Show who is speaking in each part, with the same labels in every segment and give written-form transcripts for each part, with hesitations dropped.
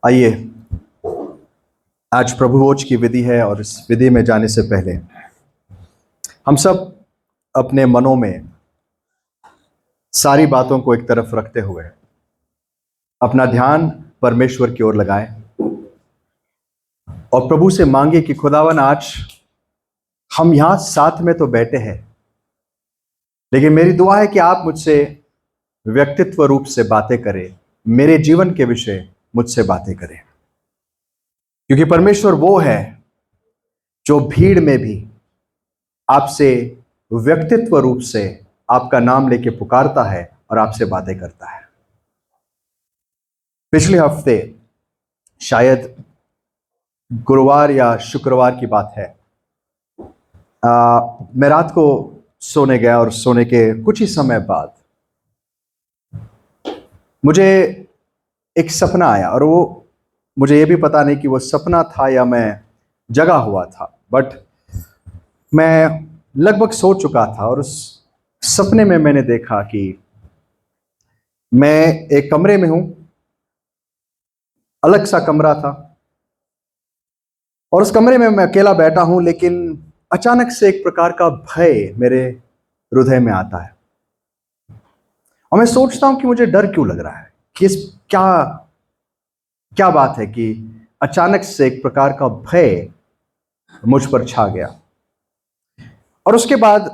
Speaker 1: आइए, आज प्रभु भोज की विधि है और इस विधि में जाने से पहले हम सब अपने मनों में सारी बातों को एक तरफ रखते हुए अपना ध्यान परमेश्वर की ओर लगाएं और प्रभु से मांगे कि खुदावन, आज हम यहां साथ में तो बैठे हैं, लेकिन मेरी दुआ है कि आप मुझसे व्यक्तित्व रूप से बातें करें, मेरे जीवन के विषय मुझसे बातें करें, क्योंकि परमेश्वर वो है जो भीड़ में भी आपसे व्यक्तित्व रूप से आपका नाम लेके पुकारता है और आपसे बातें करता है। पिछले हफ्ते शायद गुरुवार या शुक्रवार की बात है, मैं रात को सोने गया और सोने के कुछ ही समय बाद मुझे एक सपना आया और वो मुझे ये भी पता नहीं कि वो सपना था या मैं जगा हुआ था, बट मैं लगभग सो चुका था और उस सपने में मैंने देखा कि मैं एक कमरे में हूं, अलग सा कमरा था और उस कमरे में मैं अकेला बैठा हूं, लेकिन अचानक से एक प्रकार का भय मेरे हृदय में आता है और मैं सोचता हूं कि मुझे डर क्यों लग रहा है, कि इस क्या बात है कि अचानक से एक प्रकार का भय मुझ पर छा गया। और उसके बाद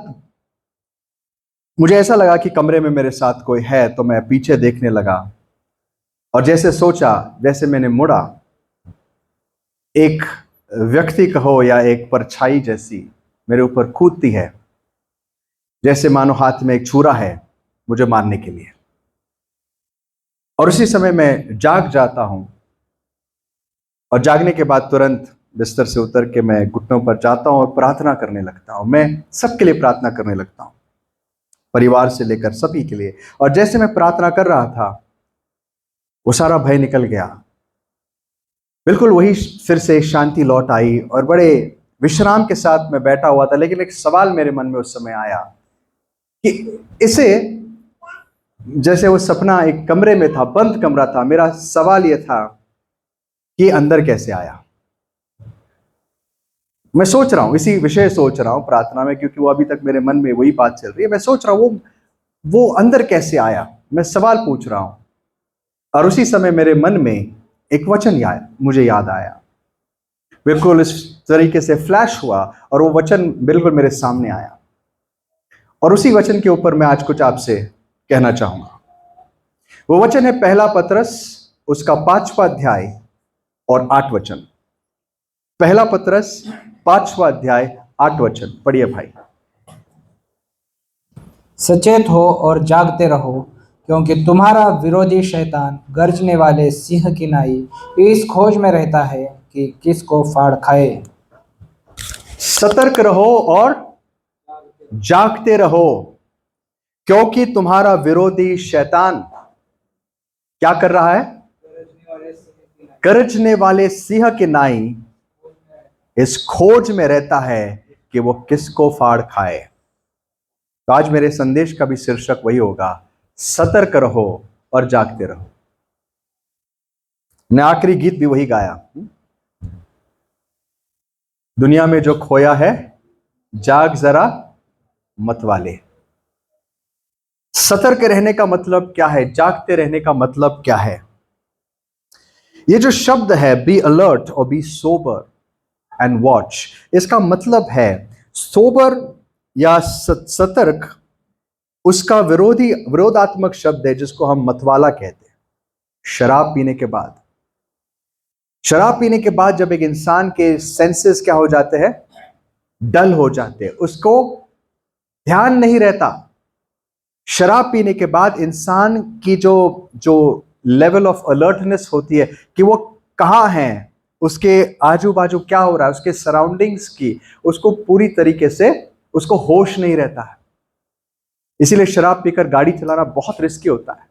Speaker 1: मुझे ऐसा लगा कि कमरे में मेरे साथ कोई है, तो मैं पीछे देखने लगा और जैसे सोचा, जैसे मैंने मुड़ा, एक व्यक्ति कहो या एक परछाई जैसी मेरे ऊपर कूदती है, जैसे मानो हाथ में एक छुरा है मुझे मारने के लिए। और उसी समय मैं जाग जाता हूं और जागने के बाद तुरंत बिस्तर से उतर के मैं घुटनों पर जाता हूं और प्रार्थना करने लगता हूं। मैं सबके लिए प्रार्थना करने लगता हूं, परिवार से लेकर सभी के लिए। और जैसे मैं प्रार्थना कर रहा था, वो सारा भय निकल गया, बिल्कुल वही फिर से शांति लौट आई और बड़े विश्राम के साथ मैं बैठा हुआ था। लेकिन एक सवाल मेरे मन में उस समय आया कि इसे, जैसे वो सपना एक कमरे में था, बंद कमरा था, मेरा सवाल यह था कि अंदर कैसे आया। मैं सोच रहा हूं, इसी विषय सोच रहा हूं प्रार्थना में, क्योंकि वो अभी तक मेरे मन में वही बात चल रही है। मैं सोच रहा हूं वो अंदर कैसे आया, मैं सवाल पूछ रहा हूं। और उसी समय मेरे मन में एक वचन मुझे याद आया, बिल्कुल इस तरीके से फ्लैश हुआ और वो वचन बिल्कुल मेरे सामने आया। और उसी वचन के ऊपर मैं आज कुछ आपसे कहना चाहूंगा। वो वचन है पहला पतरस, उसका 5वां अध्याय और 8 वचन। पहला पतरस 5वां अध्याय 8 वचन पढ़िए भाई।
Speaker 2: सचेत हो और जागते रहो, क्योंकि तुम्हारा विरोधी शैतान गर्जने वाले सिंह की नाई इस खोज में रहता है कि किसको फाड़ खाए।
Speaker 1: सतर्क रहो और जागते रहो, क्योंकि तुम्हारा विरोधी शैतान क्या कर रहा है? गर्जने वाले सिंह के नाई इस खोज में रहता है कि वो किसको फाड़ खाए। तो आज मेरे संदेश का भी शीर्षक वही होगा, सतर्क रहो और जागते रहो। मैं आखिरी गीत भी वही गाया, दुनिया में जो खोया है जाग जरा मतवाले। सतर्क रहने का मतलब क्या है? जागते रहने का मतलब क्या है? ये जो शब्द है बी अलर्ट और बी सोबर एंड वॉच, इसका मतलब है सोबर या सतर्क, उसका विरोधात्मक शब्द है जिसको हम मतवाला कहते हैं। शराब पीने के बाद जब एक इंसान के सेंसेस क्या हो जाते हैं? डल हो जाते हैं, उसको ध्यान नहीं रहता। शराब पीने के बाद इंसान की जो लेवल ऑफ अलर्टनेस होती है कि वो कहाँ है, उसके आजू बाजू क्या हो रहा है, उसके सराउंडिंग्स की, उसको पूरी तरीके से उसको होश नहीं रहता है। इसीलिए शराब पीकर गाड़ी चलाना बहुत रिस्की होता है,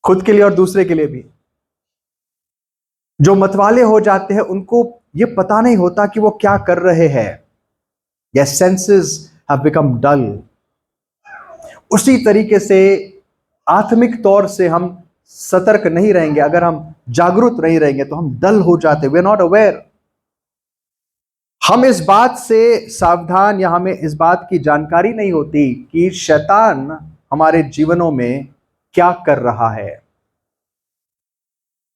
Speaker 1: खुद के लिए और दूसरे के लिए भी। जो मतवाले हो जाते हैं उनको ये पता नहीं होता कि वो क्या कर रहे हैं। Their senses have become dull। उसी तरीके से आत्मिक तौर से हम सतर्क नहीं रहेंगे, अगर हम जागरूक नहीं रहेंगे तो हम डल हो जाते, वी आर नॉट अवेयर। हम इस बात से सावधान या हमें इस बात की जानकारी नहीं होती कि शैतान हमारे जीवनों में क्या कर रहा है।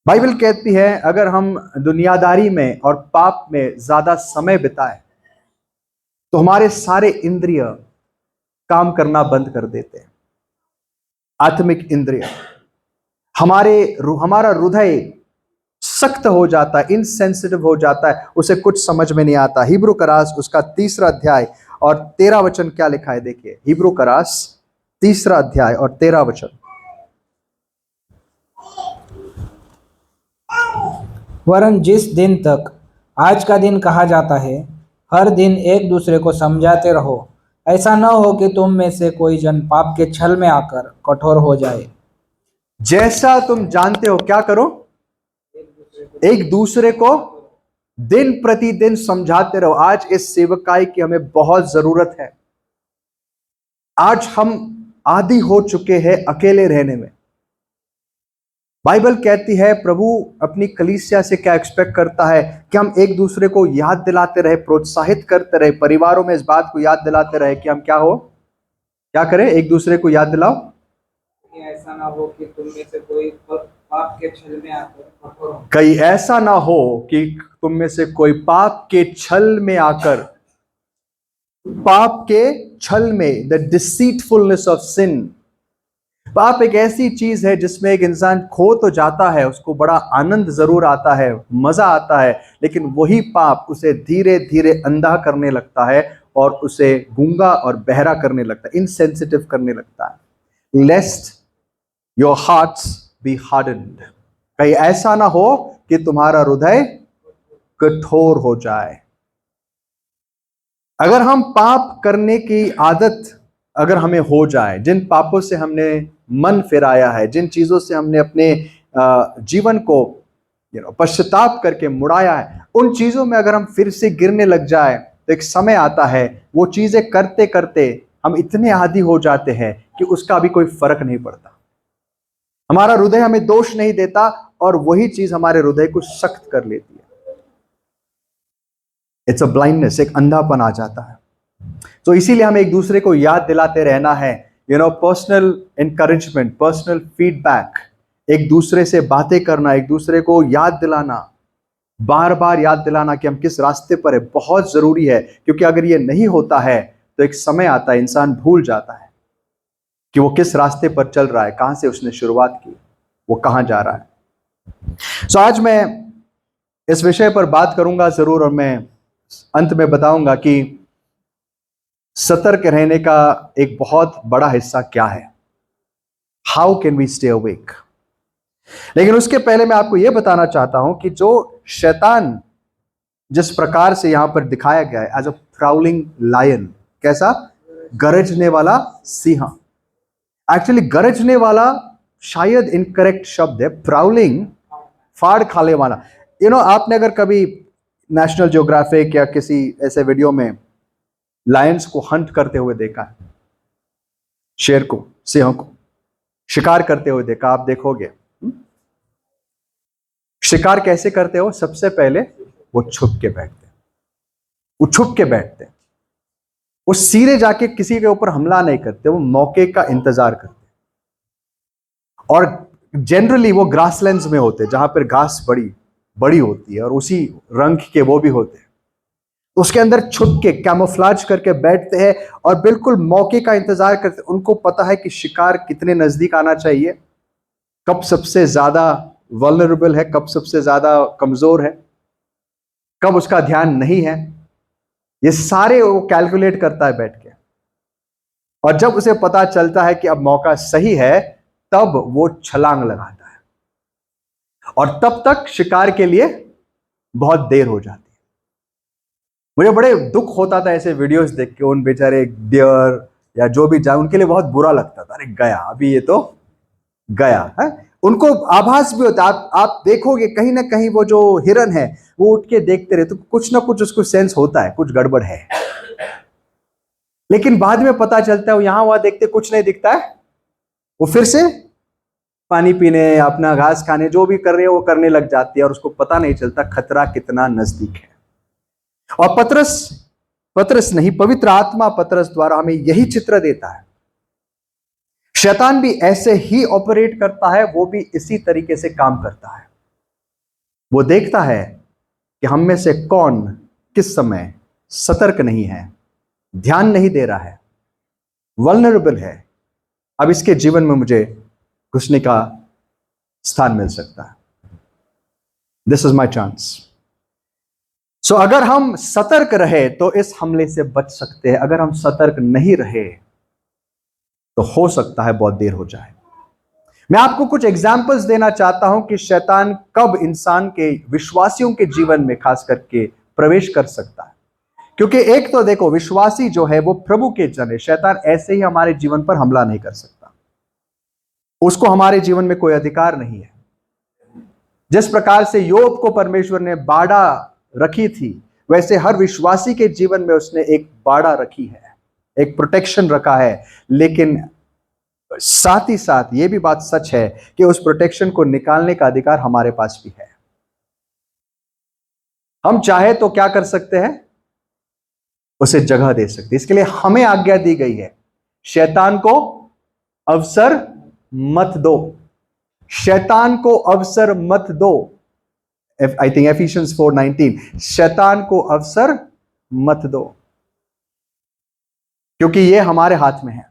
Speaker 1: बाइबल कहती है अगर हम दुनियादारी में और पाप में ज्यादा समय बिताए तो हमारे सारे इंद्रिय काम करना बंद कर देते हैं। आत्मिक इंद्रिय, हमारा हृदय सख्त हो जाता है, इनसेंसिटिव हो जाता है, उसे कुछ समझ में नहीं आता। हिब्रू करास उसका 3 अध्याय और 13 वचन क्या लिखा है, देखिए हिब्रू करास 3 अध्याय और 13 वचन।
Speaker 2: वरन जिस दिन तक आज का दिन कहा जाता है, हर दिन एक दूसरे को समझाते रहो, ऐसा न हो कि तुम में से कोई जन पाप के छल में आकर कठोर हो जाए।
Speaker 1: जैसा तुम जानते हो क्या करो, एक दूसरे को दिन प्रतिदिन समझाते रहो। आज इस सेवकाई की हमें बहुत जरूरत है। आज हम आदी हो चुके हैं अकेले रहने में। बाइबल कहती है प्रभु अपनी कलीसिया से क्या एक्सपेक्ट करता है कि हम एक दूसरे को याद दिलाते रहे, प्रोत्साहित करते रहे, परिवारों में इस बात को याद दिलाते रहे कि हम क्या करें, एक दूसरे को याद दिलाओ
Speaker 2: कि ऐसा ना हो कि तुम में से कोई पाप के छल में आकर कठोर हो।
Speaker 1: कहीं ऐसा ना हो कि तुम में से कोई पाप के छल में आकर, पाप के छल में, द डिसीटफुलनेस ऑफ सिन। पाप एक ऐसी चीज है जिसमें एक इंसान खो तो जाता है, उसको बड़ा आनंद जरूर आता है, मजा आता है, लेकिन वही पाप उसे धीरे धीरे अंधा करने लगता है और उसे गूंगा और बहरा करने लगता है, इनसेंसिटिव करने लगता है। लेस्ट योर हार्ट्स बी हार्डन्ड, कहीं ऐसा ना हो कि तुम्हारा हृदय कठोर हो जाए। अगर हम पाप करने की आदत अगर हमें हो जाए, जिन पापों से हमने मन फिराया है, जिन चीजों से हमने अपने जीवन को पश्चाताप करके मुड़ाया है, उन चीजों में अगर हम फिर से गिरने लग जाए तो एक समय आता है वो चीजें करते करते हम इतने आदी हो जाते हैं कि उसका भी कोई फर्क नहीं पड़ता। हमारा हृदय हमें दोष नहीं देता और वही चीज हमारे हृदय को सख्त कर लेती है। इट्स अ ब्लाइंडनेस, एक अंधापन आ जाता है। तो इसीलिए हमें एक दूसरे को याद दिलाते रहना है, पर्सनल एनकरेजमेंट, पर्सनल फीडबैक, एक दूसरे से बातें करना, एक दूसरे को याद दिलाना, बार बार याद दिलाना कि हम किस रास्ते पर है, बहुत जरूरी है। क्योंकि अगर ये नहीं होता है तो एक समय आता है इंसान भूल जाता है कि वो किस रास्ते पर चल रहा है, कहां से उसने शुरुआत की, वो कहां जा रहा है। सो आज मैं इस विषय पर बात करूंगा जरूर, और मैं अंत में बताऊंगा कि सतर्क रहने का एक बहुत बड़ा हिस्सा क्या है, how can we stay awake. लेकिन उसके पहले मैं आपको यह बताना चाहता हूं कि जो शैतान जिस प्रकार से यहां पर दिखाया गया है एज अ प्राउलिंग लायन, कैसा, गरजने वाला सिंह। एक्चुअली गरजने वाला शायद इनकरेक्ट शब्द है, प्राउलिंग फाड़ खाने वाला। आपने अगर कभी नेशनल ज्योग्राफिक या किसी ऐसे वीडियो में लायंस को हंट करते हुए देखा है, शेर को, सिंह को शिकार करते हुए देखा, आप देखोगे शिकार कैसे करते हो। सबसे पहले वो छुप के बैठते, वो सीधे जाके किसी के ऊपर हमला नहीं करते, वो मौके का इंतजार करते। और जनरली वो ग्रासलैंड्स में होते जहां पर घास बड़ी बड़ी होती है और उसी रंग के वो भी होते हैं। उसके अंदर छुप के कैमोफ्लाज करके बैठते हैं और बिल्कुल मौके का इंतजार करते। उनको पता है कि शिकार कितने नजदीक आना चाहिए, कब सबसे ज्यादा वल्नरेबल है, कब सबसे ज्यादा कमजोर है, कब उसका ध्यान नहीं है। ये सारे वो कैलकुलेट करता है बैठ के, और जब उसे पता चलता है कि अब मौका सही है तब वो छलांग लगाता है, और तब तक शिकार के लिए बहुत देर हो जाती है। मुझे बड़े दुख होता था ऐसे वीडियोस देख के, उन बेचारे डियर या जो भी जाए उनके लिए बहुत बुरा लगता था, अरे गया, अभी ये तो गया है। उनको आभास भी होता, आप देखोगे कहीं ना कहीं वो जो हिरन है वो उठ के देखते रहे तो कुछ ना कुछ उसको सेंस होता है, कुछ गड़बड़ है। लेकिन बाद में पता चलता है वो यहां वहां देखते कुछ नहीं दिखता है, वो फिर से पानी पीने, अपना घास खाने, जो भी कर रही है वो करने लग जाती है और उसको पता नहीं चलता खतरा कितना नजदीक है। और पतरस नहीं, पवित्र आत्मा पतरस द्वारा हमें यही चित्र देता है। शैतान भी ऐसे ही ऑपरेट करता है, वो भी इसी तरीके से काम करता है। वो देखता है कि हम में से कौन किस समय सतर्क नहीं है, ध्यान नहीं दे रहा है, वल्नरेबल है, अब इसके जीवन में मुझे घुसने का स्थान मिल सकता है। This is my chance. So अगर हम सतर्क रहे तो इस हमले से बच सकते हैं। अगर हम सतर्क नहीं रहे तो हो सकता है बहुत देर हो जाए। मैं आपको कुछ एग्जाम्पल्स देना चाहता हूं कि शैतान कब इंसान के, विश्वासियों के जीवन में खास करके प्रवेश कर सकता है। क्योंकि एक तो देखो, विश्वासी जो है वो प्रभु के जन है। शैतान ऐसे ही हमारे जीवन पर हमला नहीं कर सकता, उसको हमारे जीवन में कोई अधिकार नहीं है। जिस प्रकार से योब को परमेश्वर ने बाड़ा रखी थी, वैसे हर विश्वासी के जीवन में उसने एक बाड़ा रखी है, एक प्रोटेक्शन रखा है। लेकिन साथ ही साथ यह भी बात सच है कि उस प्रोटेक्शन को निकालने का अधिकार हमारे पास भी है। हम चाहे तो क्या कर सकते हैं, उसे जगह दे सकते। इसके लिए हमें आज्ञा दी गई है, शैतान को अवसर मत दो, शैतान को अवसर मत दो। आई थिंक एफिशियंस 4:19, शैतान को अवसर मत दो, क्योंकि यह हमारे हाथ में है।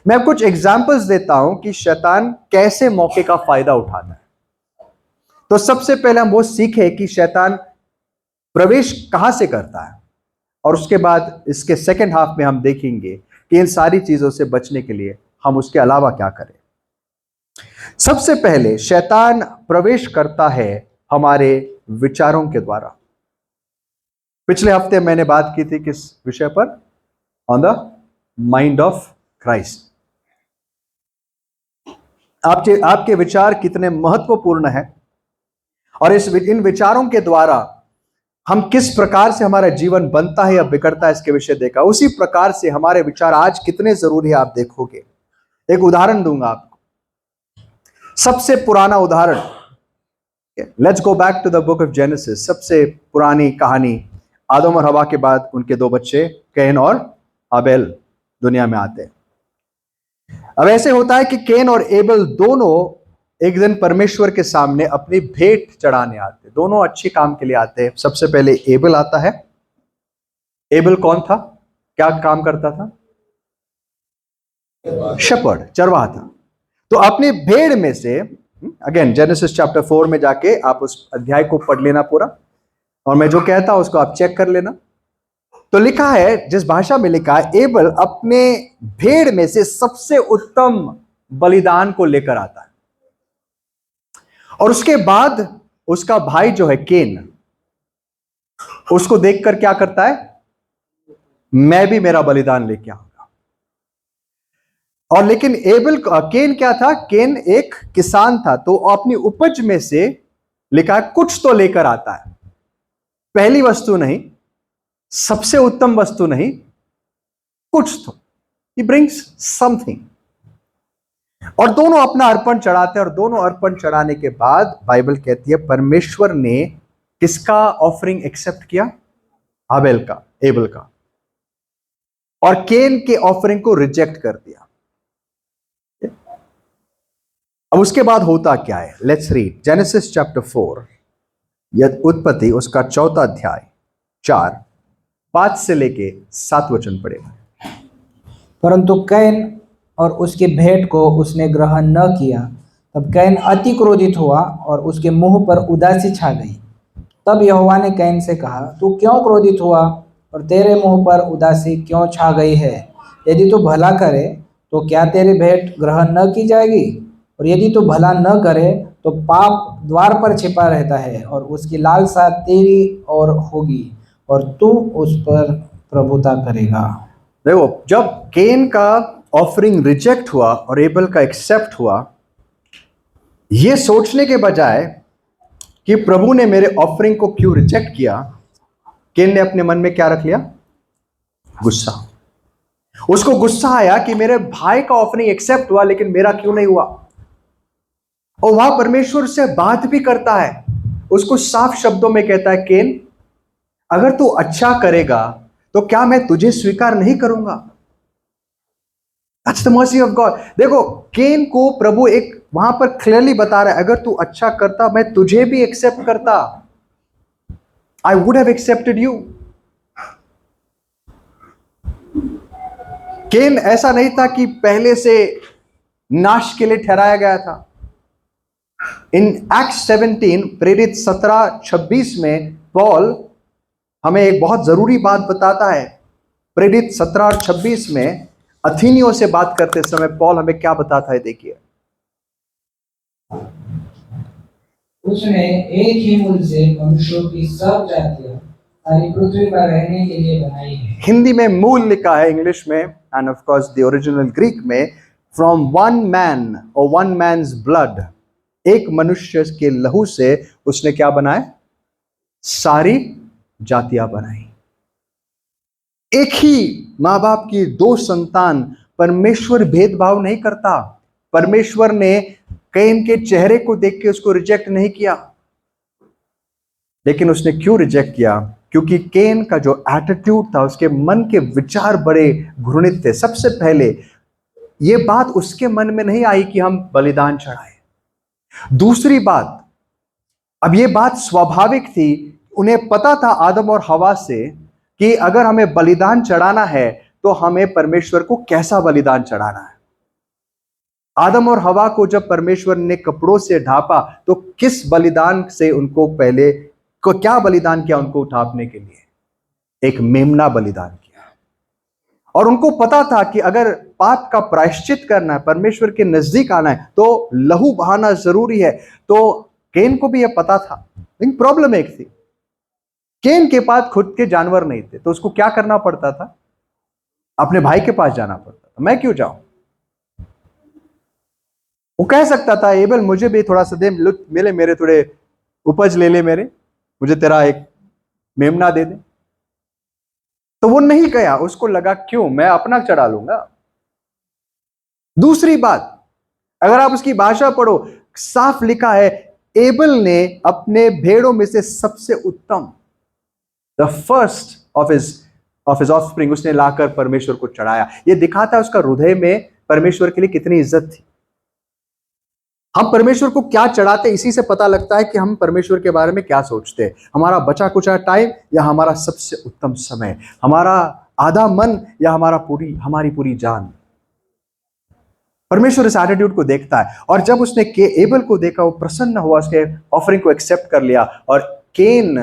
Speaker 1: मैं कुछ एग्जाम्पल्स देता हूं कि शैतान कैसे मौके का फायदा उठाता है। तो सबसे पहले हम वो सीखे कि शैतान प्रवेश कहां से करता है, और उसके बाद इसके सेकंड हाफ में हम देखेंगे कि इन सारी चीजों से बचने के लिए हम उसके अलावा क्या करें। सबसे पहले शैतान प्रवेश करता है हमारे विचारों के द्वारा। पिछले हफ्ते मैंने बात की थी किस विषय पर, on the mind of Christ. आपके विचार कितने महत्वपूर्ण हैं और इन विचारों के द्वारा हम किस प्रकार से हमारा जीवन बनता है या बिगड़ता है, इसके विषय देखा। उसी प्रकार से हमारे विचार आज कितने जरूरी है आप देखोगे। एक उदाहरण दूंगा आपको, सबसे पुराना उदाहरण, let's go back to the book of Genesis. सबसे पुरानी कहानी, आदम और हवा के बाद उनके दो बच्चे कैन और आबेल दुनिया में आते हैं। अब ऐसे होता है कि कैन और एबेल दोनों एक दिन परमेश्वर के सामने अपनी भेंट चढ़ाने आते। दोनों अच्छे काम के लिए आते हैं। सबसे पहले एबेल आता है। एबेल कौन था, क्या काम करता था? शेपर्ड, चरवाहा था। तो अपनी भेड़ में से, अगेन जेनेसिस चैप्टर 4 में जाके आप उस अध्याय को पढ़ लेना पूरा, और मैं जो कहता हूं उसको आप चेक कर लेना। तो लिखा है, जिस भाषा में लिखा है, एबेल अपने भेड़ में से सबसे उत्तम बलिदान को लेकर आता है, और उसके बाद उसका भाई जो है कैन, उसको देखकर क्या करता है, मैं भी मेरा बलिदान लेके आऊंगा। और लेकिन कैन क्या था, कैन एक किसान था, तो अपनी उपज में से, लिखा है, कुछ तो लेकर आता है। पहली वस्तु नहीं, सबसे उत्तम वस्तु नहीं, कुछ तो, ही ब्रिंग्स समथिंग। और दोनों अपना अर्पण चढ़ाते हैं, और दोनों अर्पण चढ़ाने के बाद बाइबल कहती है परमेश्वर ने किसका ऑफरिंग एक्सेप्ट किया? आबेल का, एबेल का, और कैन के ऑफरिंग को रिजेक्ट कर दिया। अब उसके बाद होता क्या है, लेट्स रीड जेनेसिस चैप्टर 4, यह उत्पत्ति उसका 4 अध्याय 4-5 से लेके 7 वचन पड़ेगा।
Speaker 2: परंतु कैन और उसके भेंट को उसने ग्रहण न किया। तब कैन अति क्रोधित हुआ और उसके मुंह पर उदासी छा गई। तब यहोवा ने कैन से कहा, तू क्यों क्रोधित हुआ और तेरे मुंह पर उदासी क्यों छा गई है? यदि तू भला करे तो क्या तेरी भेंट ग्रहण न की जाएगी? और यदि तू भला न करे तो पाप द्वार पर छिपा रहता है और उसकी लालसा तेरी ओर होगी और तू उस पर प्रभुता करेगा।
Speaker 1: देखो, जब कैन का ऑफरिंग रिजेक्ट हुआ और एबेल का एक्सेप्ट हुआ, यह सोचने के बजाय कि प्रभु ने मेरे ऑफरिंग को क्यों रिजेक्ट किया, कैन ने अपने मन में क्या रख लिया? गुस्सा। उसको गुस्सा आया कि मेरे भाई का ऑफरिंग एक्सेप्ट हुआ लेकिन मेरा क्यों नहीं हुआ। और वहां परमेश्वर से बात भी करता है, उसको साफ शब्दों में कहता है, केन अगर तू अच्छा करेगा तो क्या मैं तुझे स्वीकार नहीं करूंगा? That's the mercy of God. देखो, केन को प्रभु एक वहां पर क्लियरली बता रहा है, अगर तू अच्छा करता मैं तुझे भी एक्सेप्ट करता, I would have accepted you. केन ऐसा नहीं था कि पहले से नाश के लिए ठहराया गया था। इन एक्ट 17 प्रेरित 17-26 में पॉल हमें एक बहुत जरूरी बात बताता है। प्रेरित 17 और 26 में अथीनियों से बात करते समय पॉल हमें क्या बताता है, देखिए।
Speaker 2: उसने एक ही मूल से मनुष्यों की सब जातियां सारी पृथ्वी पर रहने के लिए बनाई है।
Speaker 1: हिंदी में मूल लिखा है, इंग्लिश में end of course the original Greek में, फ्रॉम वन मैन और वन मैन्स ब्लड, एक मनुष्य के लहू से उसने क्या बनाया? सारी जातियां बनाई। एक ही मां बाप की दो संतान, परमेश्वर भेदभाव नहीं करता। परमेश्वर ने कैन के चेहरे को देख के उसको रिजेक्ट नहीं किया, लेकिन उसने क्यों रिजेक्ट किया? क्योंकि कैन का जो एटीट्यूड था, उसके मन के विचार बड़े घृणित थे। सबसे पहले यह बात उसके मन में नहीं आई कि हम बलिदान चढ़ाएं। दूसरी बात, अब यह बात स्वाभाविक थी, उन्हें पता था आदम और हवा से कि अगर हमें बलिदान चढ़ाना है तो हमें परमेश्वर को कैसा बलिदान चढ़ाना है। आदम और हवा को जब परमेश्वर ने कपड़ों से ढापा तो किस बलिदान से उनको पहले को क्या बलिदान किया? उनको उठापने के लिए एक मेमना बलिदान किया। और उनको पता था कि अगर पाप का प्रायश्चित करना है, परमेश्वर के नजदीक आना है, तो लहू बहाना जरूरी है। तो केन को भी यह पता था, लेकिन प्रॉब्लम एक थी, केन के पास खुद के जानवर नहीं थे, तो उसको क्या करना पड़ता था? अपने भाई के पास जाना पड़ता था। मैं क्यों जाऊं? वो कह सकता था, एबल मुझे भी थोड़ा सा दे, मिले मेरे थोड़े उपज ले ले, मेरे मुझे तेरा एक मेमना दे दे। तो वो नहीं गया, उसको लगा क्यों, मैं अपना चढ़ा लूंगा। दूसरी बात, अगर आप उसकी भाषा पढ़ो, साफ लिखा है, एबल ने अपने भेड़ों में से सबसे उत्तम, the first of his offspring, उसने लाकर परमेश्वर को चढ़ाया। यह दिखाता है उसका हृदय में परमेश्वर के लिए कितनी इज्जत थी। हम परमेश्वर को क्या चढ़ाते, इसी से पता लगता है कि हम परमेश्वर के बारे में क्या सोचते हैं। हमारा बचा कुचा टाइम या हमारा सबसे उत्तम समय, हमारा आधा मन या हमारी पूरी जान। परमेश्वर इस एटीट्यूड को देखता है। और जब उसने एबल को देखा, वो प्रसन्न हुआ, उसके ऑफरिंग को एक्सेप्ट कर लिया। और केन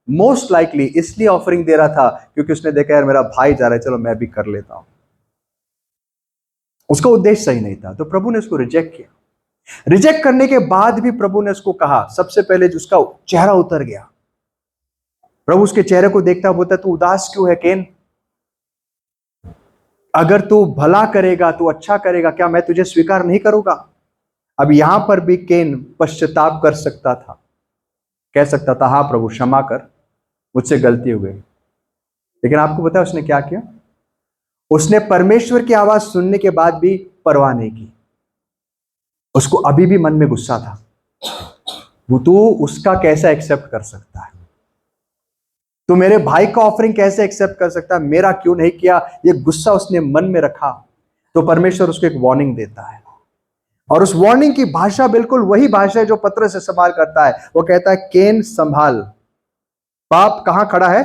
Speaker 1: मोस्ट लाइकली इसलिए ऑफरिंग दे रहा था क्योंकि उसने देखा, यार मेरा भाई जा रहा है, चलो मैं भी कर लेता हूं। उसका उद्देश्य सही नहीं था, तो प्रभु ने उसको रिजेक्ट किया। रिजेक्ट करने के बाद भी प्रभु ने उसको कहा, सबसे पहले उसका चेहरा उतर गया। प्रभु उसके चेहरे को देखता, बोलता, तू उदास क्यों है केन? अगर तू भला करेगा, तू अच्छा करेगा, क्या मैं तुझे स्वीकार नहीं करूंगा? अब यहां पर भी केन पश्चाताप कर सकता था, कह सकता था, हाँ प्रभु क्षमा कर, मुझसे गलती हो गई। लेकिन आपको पता है उसने क्या किया? उसने परमेश्वर की आवाज सुनने के बाद भी परवाह नहीं की। उसको अभी भी मन में गुस्सा था, वो तू उसका कैसा एक्सेप्ट कर सकता है? तू मेरे भाई का ऑफरिंग कैसे एक्सेप्ट कर सकता है? मेरा क्यों नहीं किया? ये गुस्सा उसने मन में रखा। तो परमेश्वर उसको एक वार्निंग देता है, और उस वार्निंग की भाषा बिल्कुल वही भाषा है जो पत्रस इस्तेमाल करता है। वो कहता है, केन संभाल, पाप कहां खड़ा है?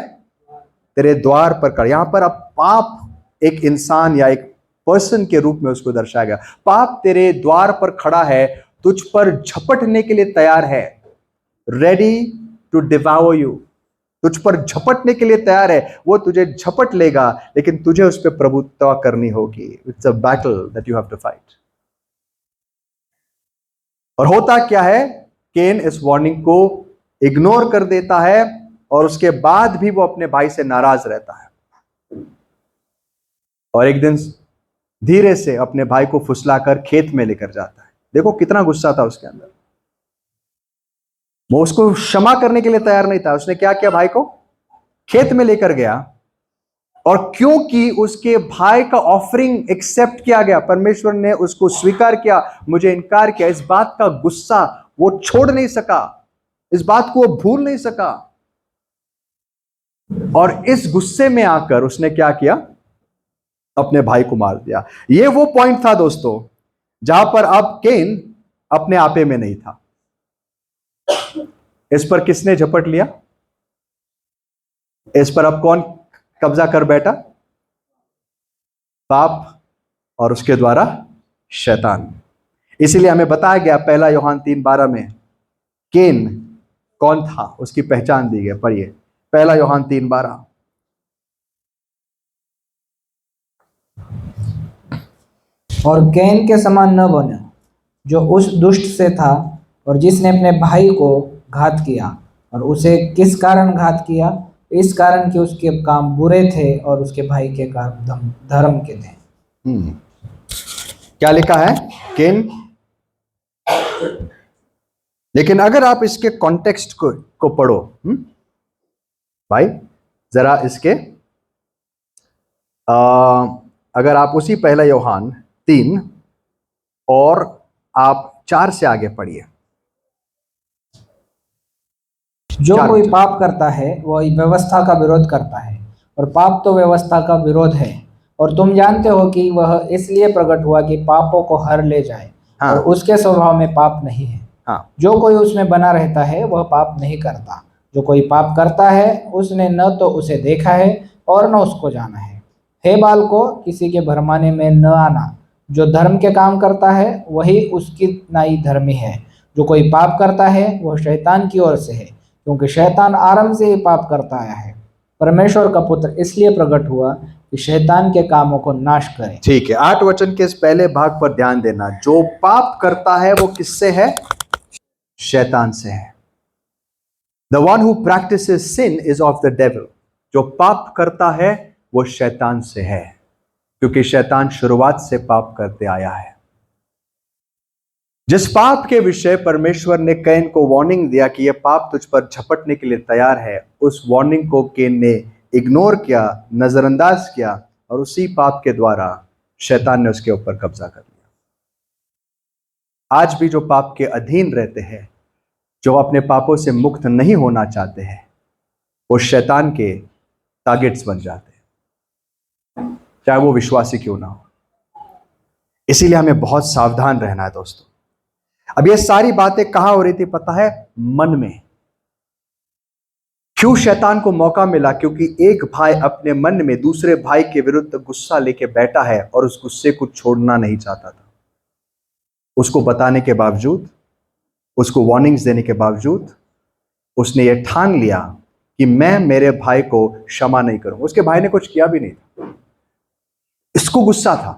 Speaker 1: तेरे द्वार पर खड़ा। यहां पर अब पाप एक इंसान या एक पर्सन के रूप में उसको दर्शाया गया। पाप तेरे द्वार पर खड़ा है, तुझ पर झपटने के लिए तैयार है, रेडी टू डिवाओर यू। तुझ पर झपटने के लिए तैयार है, वो तुझे झपट लेगा, लेकिन तुझे उस पर प्रभुत्व करनी होगी। It's a battle that you have to fight. और होता क्या है, केन इस वार्निंग को इग्नोर कर देता है, और उसके बाद भी वो अपने भाई से नाराज रहता है। और एक दिन धीरे से अपने भाई को फुसलाकर खेत में लेकर जाता है। देखो कितना गुस्सा था उसके अंदर। वो उसको क्षमा करने के लिए तैयार नहीं था। उसने क्या किया? भाई को खेत में लेकर गया और क्योंकि उसके भाई का ऑफरिंग एक्सेप्ट किया गया, परमेश्वर ने उसको स्वीकार किया, मुझे इनकार किया, इस बात का गुस्सा वो छोड़ नहीं सका, इस बात को वो भूल नहीं सका। और इस गुस्से में आकर उसने क्या किया, अपने भाई को मार दिया। ये वो पॉइंट था दोस्तों जहां पर अब केन अपने आपे में नहीं था। इस पर किसने झपट लिया? इस पर अब कौन कब्जा कर बैठा? पाप और उसके द्वारा शैतान। इसीलिए हमें बताया गया पहला यूहन्ना 3:12 में केन कौन था, उसकी पहचान दी गई। पढ़िए पहला यूहन्ना 3:12।
Speaker 2: और कैन के समान न बनो, जो उस दुष्ट से था और जिसने अपने भाई को घात किया। और उसे किस कारण घात किया? इस कारण कि उसके काम बुरे थे और उसके भाई के काम धर्म के थे।
Speaker 1: क्या लिखा है? केन। लेकिन अगर आप इसके कॉन्टेक्स्ट को पढ़ो भाई, जरा इसके अगर आप उसी पहला यूहन्ना 3 और आप 4 से आगे पढ़िए।
Speaker 2: जो कोई पाप करता है वह व्यवस्था का विरोध करता है, और पाप तो व्यवस्था का विरोध है। और तुम जानते हो कि वह इसलिए प्रकट हुआ कि पापों को हर ले जाए।
Speaker 1: हाँ।
Speaker 2: और उसके स्वभाव में पाप नहीं है।
Speaker 1: हाँ।
Speaker 2: जो कोई उसमें बना रहता है वह पाप नहीं करता। जो कोई पाप करता है उसने न तो उसे देखा है और न उसको जाना है। हे बालको, किसी के भरमाने में न आना। जो धर्म के काम करता है वही उसकी नाई धर्मी है। जो कोई पाप करता है वह शैतान की ओर से है, क्योंकि शैतान आरंभ से ही पाप करता आया है। परमेश्वर का पुत्र इसलिए प्रकट हुआ कि शैतान के कामों को नाश करे।
Speaker 1: ठीक है, 8 वचन के इस पहले भाग पर ध्यान देना। जो पाप करता है वो किससे है? शैतान से है। The one who practices sin is of the devil. जो पाप करता है वो शैतान से है, क्योंकि शैतान शुरुआत से पाप करते आया है। जिस पाप के विषय परमेश्वर ने कैन को वार्निंग दिया कि यह पाप तुझ पर झपटने के लिए तैयार है, उस वार्निंग को कैन ने इग्नोर किया, नजरअंदाज किया, और उसी पाप के द्वारा शैतान ने उसके ऊपर कब्जा कर लिया। आज भी जो पाप के अधीन रहते हैं, जो अपने पापों से मुक्त नहीं होना चाहते हैं, वो शैतान के टारगेट्स बन जाते हैं, चाहे वो विश्वासी क्यों ना हो। इसीलिए हमें बहुत सावधान रहना है दोस्तों। अब ये सारी बातें कहां हो रही थी पता है? मन में। क्यों शैतान को मौका मिला? क्योंकि एक भाई अपने मन में दूसरे भाई के विरुद्ध गुस्सा लेके बैठा है और उस गुस्से को छोड़ना नहीं चाहता था। उसको बताने के बावजूद, उसको वार्निंग्स देने के बावजूद, उसने ये ठान लिया कि मैं मेरे भाई को क्षमा नहीं करूंगा। उसके भाई ने कुछ किया भी नहीं था। इसको गुस्सा था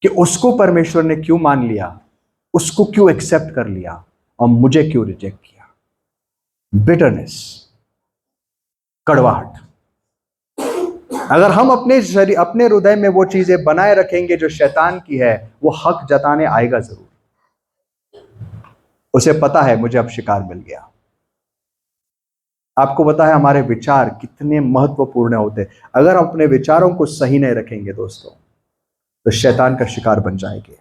Speaker 1: कि उसको परमेश्वर ने क्यों मान लिया, उसको क्यों एक्सेप्ट कर लिया और मुझे क्यों रिजेक्ट किया। बिटरनेस, कड़वाहट। अगर हम अपने शरीर, अपने हृदय में वो चीजें बनाए रखेंगे जो शैतान की है, वो हक जताने आएगा जरूर। उसे पता है मुझे अब शिकार मिल गया। आपको पता है हमारे विचार कितने महत्वपूर्ण होते हैं। अगर हम अपने विचारों को सही नहीं रखेंगे दोस्तों, तो शैतान का शिकार बन जाएंगे।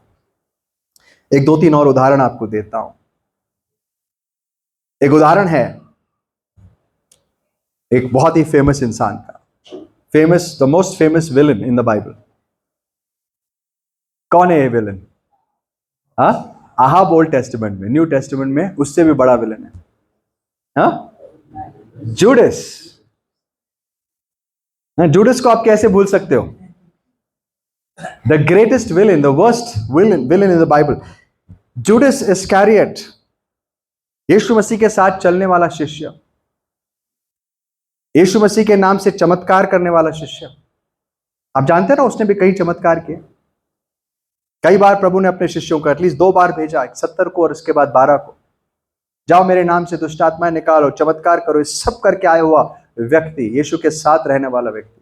Speaker 1: एक 2-3 और उदाहरण आपको देता हूं। एक उदाहरण है एक बहुत ही फेमस इंसान का, famous, the most famous villain in the Bible. कौन है ये विलन? आहाब ओल्ड टेस्टामेंट में, न्यू टेस्टामेंट में उससे भी बड़ा विलन है। जूडस। जूडस को आप कैसे भूल सकते हो? The greatest villain, the worst villain in the Bible, Judas Iscariot, यीशु मसीह के साथ चलने वाला शिष्य, यीशु मसीह के नाम से चमत्कार करने वाला शिष्य। आप जानते हैं ना, उसने भी कई चमत्कार किए। कई बार प्रभु ने अपने शिष्यों को एटलीस्ट 2 बार भेजा, 70 को और उसके बाद 12 को। जाओ मेरे नाम से दुष्ट आत्माएं निकालो, चमत्कार करो। इस सब करके आया हुआ व्यक्ति, यीशु के साथ रहने वाला व्यक्ति,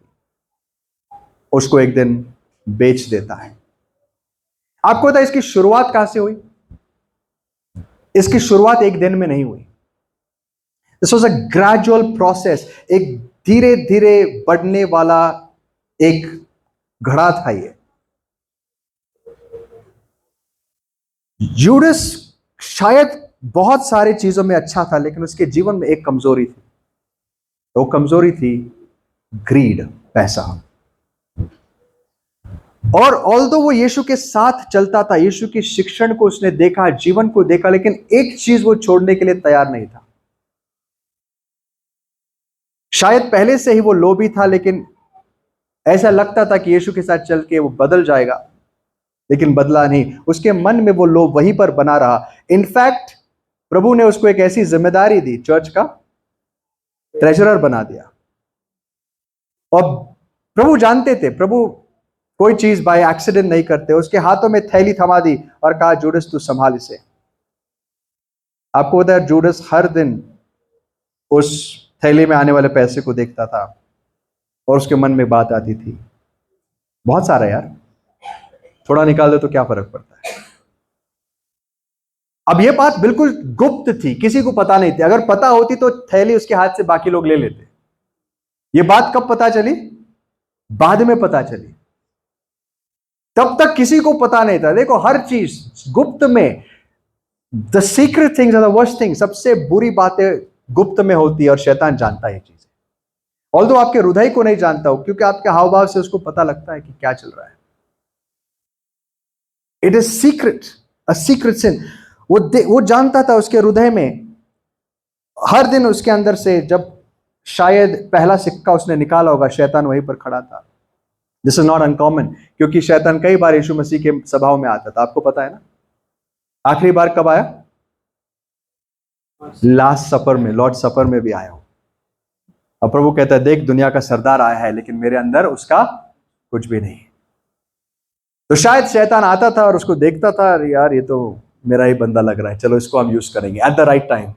Speaker 1: उसको एक दिन बेच देता है। आपको पता है इसकी शुरुआत कहां से हुई? इसकी शुरुआत एक दिन में नहीं हुई। This was a gradual process. एक धीरे धीरे बढ़ने वाला एक घड़ा था ये। जूडस शायद बहुत सारी चीजों में अच्छा था, लेकिन उसके जीवन में एक कमजोरी थी। वो कमजोरी थी ग्रीड, पैसा। और ऑल्दो वो यीशु के साथ चलता था, यीशु की शिक्षण को उसने देखा, जीवन को देखा, लेकिन एक चीज वो छोड़ने के लिए तैयार नहीं था। शायद पहले से ही वो लोभी था, लेकिन ऐसा लगता था कि यीशु के साथ चल के वो बदल जाएगा, लेकिन बदला नहीं। उसके मन में वो लोभ वहीं पर बना रहा। इनफैक्ट प्रभु ने उसको एक ऐसी जिम्मेदारी दी, चर्च का ट्रेजरर बना दिया। और प्रभु जानते थे, प्रभु कोई चीज बाय एक्सीडेंट नहीं करते। उसके हाथों में थैली थमा दी और कहा, जूडस तू संभाल इसे। आपको पता है, जूडस हर दिन उस थैली में आने वाले पैसे को देखता था और उसके मन में बात आती थी, बहुत सारा यार, थोड़ा निकाल दे तो क्या फर्क पड़ता है। अब यह बात बिल्कुल गुप्त थी, किसी को पता नहीं थी। अगर पता होती तो थैली उसके हाथ से बाकी लोग ले लेते। यह बात कब पता चली? बाद में पता चली। तब तक किसी को पता नहीं था। देखो, हर चीज गुप्त में, the secret things are the worst things, सबसे बुरी बातें गुप्त में होती है और शैतान जानता है ये चीज। ऑल्दो आपके हृदय को नहीं जानता हो, क्योंकि आपके हाव भाव से उसको पता लगता है कि क्या चल रहा है। It is secret, a secret sin. वो जानता था उसके हृदय में। हर दिन उसके अंदर से जब शायद पहला सिक्का उसने निकाला होगा, शैतान वहीं पर खड़ा था। दिस इज नॉट अनकॉमन, क्योंकि शैतान कई बार यीशु मसीह के सभाओं में आता था, आपको पता है ना। आखिरी बार कब आया? लास्ट सफर में, लॉर्ड सफर में भी आया हो। अब प्रभु कहता है, देख दुनिया का सरदार आया है, लेकिन मेरे अंदर उसका कुछ भी नहीं। तो शायद शैतान आता था और उसको देखता था, यार ये तो मेरा ही बंदा लग रहा है, चलो इसको हम यूज करेंगे एट द राइट टाइम।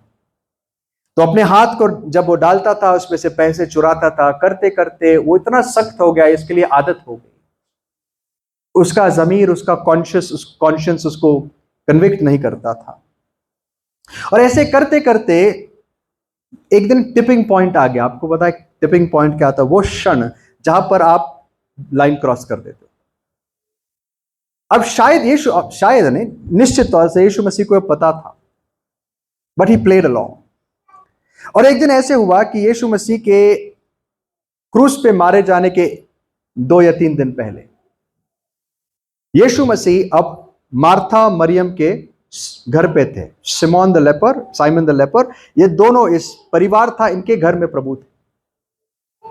Speaker 1: तो अपने हाथ को जब वो डालता था, उसमें से पैसे चुराता था। करते करते वो इतना सख्त हो गया, इसके लिए आदत हो गई। उसका जमीर, उसका कॉन्शियंस उसको कन्विक्ट नहीं करता था। और ऐसे करते करते एक दिन टिपिंग पॉइंट आ गया। आपको पता है टिपिंग पॉइंट क्या था? वो क्षण जहां पर आप लाइन क्रॉस कर देते हो। अब शायद नहीं, निश्चित तौर से यीशु मसीह को पता था, बट ही प्लेड अलोंग। और एक दिन ऐसे हुआ कि यीशु मसीह के क्रूस पे मारे जाने के 2 या 3 दिन पहले यीशु मसीह अब मार्था मरियम के घर पे थे। Simon the leper, Simon the leper, ये दोनों इस परिवार था, इनके घर में प्रभु थे।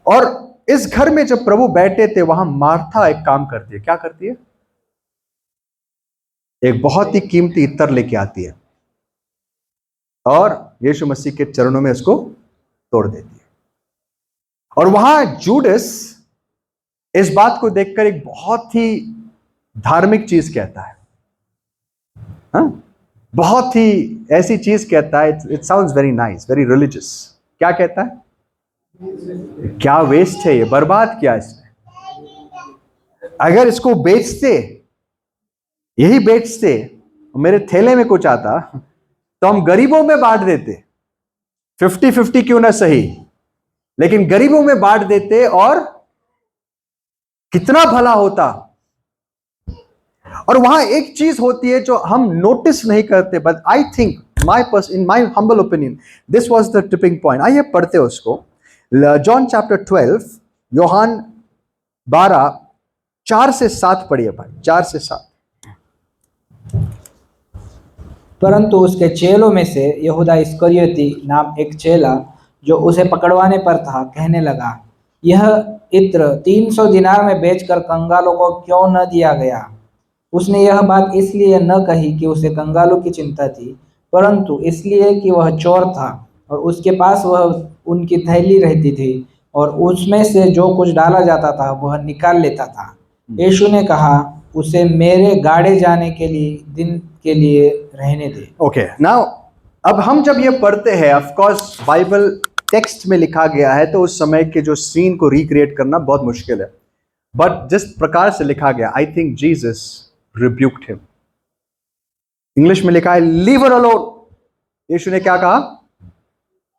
Speaker 1: और इस घर में जब प्रभु बैठे थे, वहां मार्था एक काम करती है। क्या करती है? एक बहुत ही कीमती इत्तर लेके आती है और यीशु मसीह के चरणों में उसको तोड़ देती है। और वहां जूडस इस बात को देखकर एक बहुत ही धार्मिक चीज कहता है। हाँ? बहुत ही ऐसी चीज कहता है, it sounds very nice, very religious. क्या कहता है? क्या वेस्ट है ये, बर्बाद किया इसने। अगर इसको बेचते, यही बेचते, मेरे थैले में कुछ आता तो हम गरीबों में बांट देते। 50-50 क्यों ना सही, लेकिन गरीबों में बांट देते और कितना भला होता। और वहां एक चीज होती है जो हम नोटिस नहीं करते, but I think in my humble opinion this was the tipping point. आइए पढ़ते उसको। जॉन चैप्टर 12, योहान 12, 4 से 7 पढ़िए भाई, 4 से 7।
Speaker 2: परंतु उसके चेलों में से यहूदा इस्करियोती नाम एक चेला, जो उसे पकड़वाने पर था, कहने लगा, यह इत्र 300 दिनार में बेचकर कंगालों को क्यों न दिया गया। उसने यह बात इसलिए न कही कि उसे कंगालों की चिंता थी, परंतु इसलिए कि वह चोर था और उसके पास वह उनकी थैली रहती थी और उसमें से जो कुछ डाला जाता था वह निकाल लेता था। यीशु ने कहा, उसे मेरे गाड़े जाने के लिए दिन के लिए रहने दे।
Speaker 1: ओके, नाउ अब हम जब ये पढ़ते हैं, ऑफ कोर्स बाइबल टेक्स्ट में लिखा गया है, तो उस समय के जो सीन को रिक्रिएट करना बहुत मुश्किल है। बट जिस प्रकार से लिखा गया, I think Jesus rebuked him. English में लिखा है लीव हर अलोन। यीशु ने क्या कहा?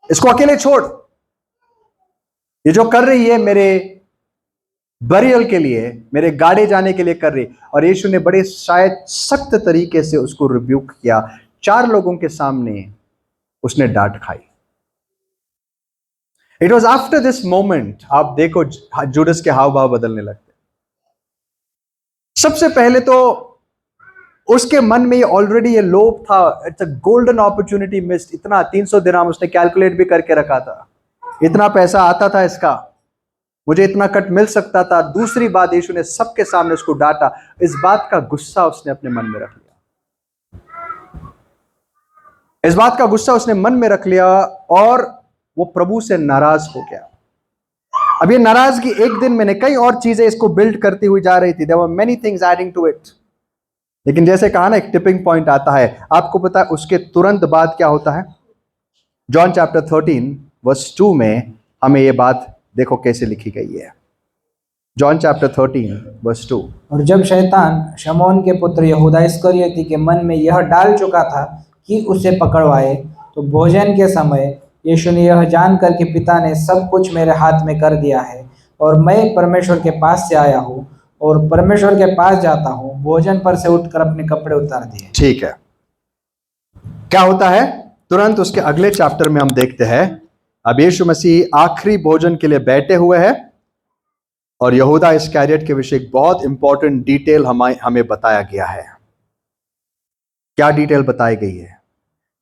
Speaker 1: इसको अकेले छोड़। ये जो कर रही है मेरे बरियल के लिए, मेरे गाड़े जाने के लिए कर रही। और यीशु ने बड़े शायद सख्त तरीके से उसको रिब्यूक किया। 4 लोगों के सामने उसने डांट खाई। It was after this moment, आप देखो जूडस के हाव भाव बदलने लगते। सबसे पहले तो उसके मन में ऑलरेडी ये लोभ था, it's a golden opportunity missed. इतना 300 दिरहम उसने कैलकुलेट भी करके रखा था, इतना पैसा आता था इसका, मुझे इतना कट मिल सकता था। दूसरी बात, यीशु ने सबके सामने उसको डांटा। इस बात का गुस्सा उसने अपने मन में रख लिया, इस बात का गुस्सा उसने मन में रख लिया और वो प्रभु से नाराज हो गया। अब ये नाराजगी एक दिन में नहीं, कई और चीजें इसको बिल्ड करती हुई जा रही थी। There were many things adding to it. लेकिन जैसे कहा ना, एक टिपिंग पॉइंट आता है। आपको पता है उसके तुरंत बाद क्या होता है? जॉन चैप्टर 13 वर्स 2 में हमें ये बात देखो कैसे लिखी गई है। John chapter 13 verse 2।
Speaker 2: और जब शैतान शमौन के पुत्र यहूदा इस्करियोती के मन में यह डाल चुका था कि उसे पकड़वाए, तो भोजन के समय यीशु ने यह जानकर कि पिता ने सब कुछ मेरे हाथ में कर दिया है और मैं परमेश्वर के पास से आया हूँ और परमेश्वर के पास जाता हूँ, भोजन पर से उठकर अपने कपड़े उतार दिए।
Speaker 1: ठीक है, क्या होता है? तुरंत उसके अगले चैप्टर में हम देखते हैं, अब यीशु मसीह आखिरी भोजन के लिए बैठे हुए हैं और यहूदा इस्करियोत के विषय एक बहुत इंपॉर्टेंट डिटेल हमें बताया गया है। क्या डिटेल बताई गई है?